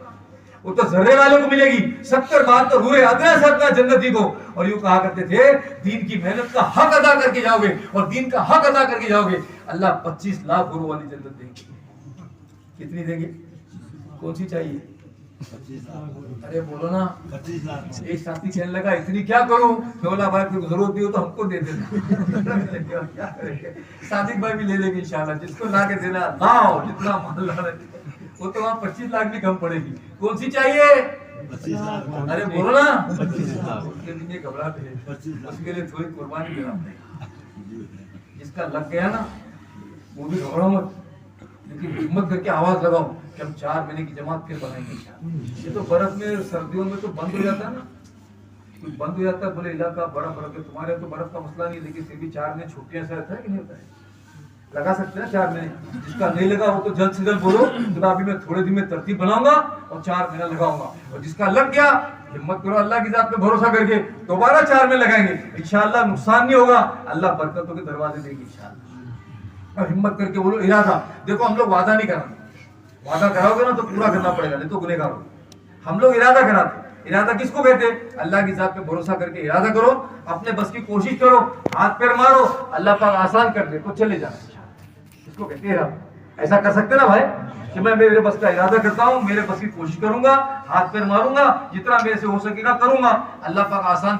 वो तो जर्रे वालों को मिलेगी, 70-72 हुए अदना से अदना जन्नती को। और यूं कहा करते थे दीन की मेहनत का हक अदा करके जाओगे और दीन का हक अदा करके जाओगे, अल्लाह 25 लाख गुरु वाली जन्नत देंगे। कितनी देंगे? कौन सी चाहिए? 25 लाख। अरे बोलो ना, 25 लाख। एक साथी कहने लगा इतनी क्या करूं, बोला भाई कोई जरूरत नहीं हो तो हमको दे देना। क्या करेंगे? सादिक भाई भी ले लेंगे इंशाल्लाह, जिसको ला के देना लाओ, जितना माल ला रहे वो तो वहाँ 25 लाख भी कम पड़ेगी। कौन सी चाहिए? 25 लाख। अरे बोलो ना, 25 लाख। उसके लिए घबराते हैं, उसके लिए थोड़ी कुर्बानी देना पड़ेगा। जिसका लग गया ना वो भी घबराओ मत, लेकिन हिम्मत करके आवाज लगाओ कि हम 4 महीने की जमात फिर बनाएंगे। ये तो बर्फ में सर्दियों में तो बंद हो जाता है ना, कुछ बंद हो जाता है, बोले इलाका बड़ा बर्फ है, तुम्हारे तो बर्फ का मसला नहीं, लेकिन फिर भी 4 महीने छुट्टियां से रहता है कि नहीं होता है? लगा सकते हैं 4 महीने। जिसका नहीं लगा वो तो जल्द से जल्द बोलो, तो अभी मैं थोड़े दिन में तरतीब बनाऊंगा और 4 महीना लगाऊंगा। और जिसका लग गया हिम्मत करो, अल्लाह की जात पे भरोसा करके दोबारा 4 महीने लगाएंगे इंशाअल्लाह, नुकसान नहीं होगा, अल्लाह बरकतों के दरवाजे देंगे इंशाअल्लाह। और हिम्मत करके बोलो इरादा, देखो हम लोग वादा नहीं कराते, वादा कराओगे ना तो पूरा करना पड़ेगा, नहीं तो गुनहगार हो। हम लोग इरादा कराते, इरादा किसको कहते हैं? अल्लाह की जात पे भरोसा करके इरादा करो, अपने बस की कोशिश करो, हाथ पैर मारो, अल्लाह पाक आसान कर दे तो चले जाना, इसको कहते हैं इरादा। ऐसा कर सकते ना भाई कि मैं मेरे बस का इरादा करता हूँ, मेरे बस की कोशिश करूंगा, हाथ पैर मारूंगा, जितना मेरे से हो सकेगा करूंगा, अल्लाह पाक आसान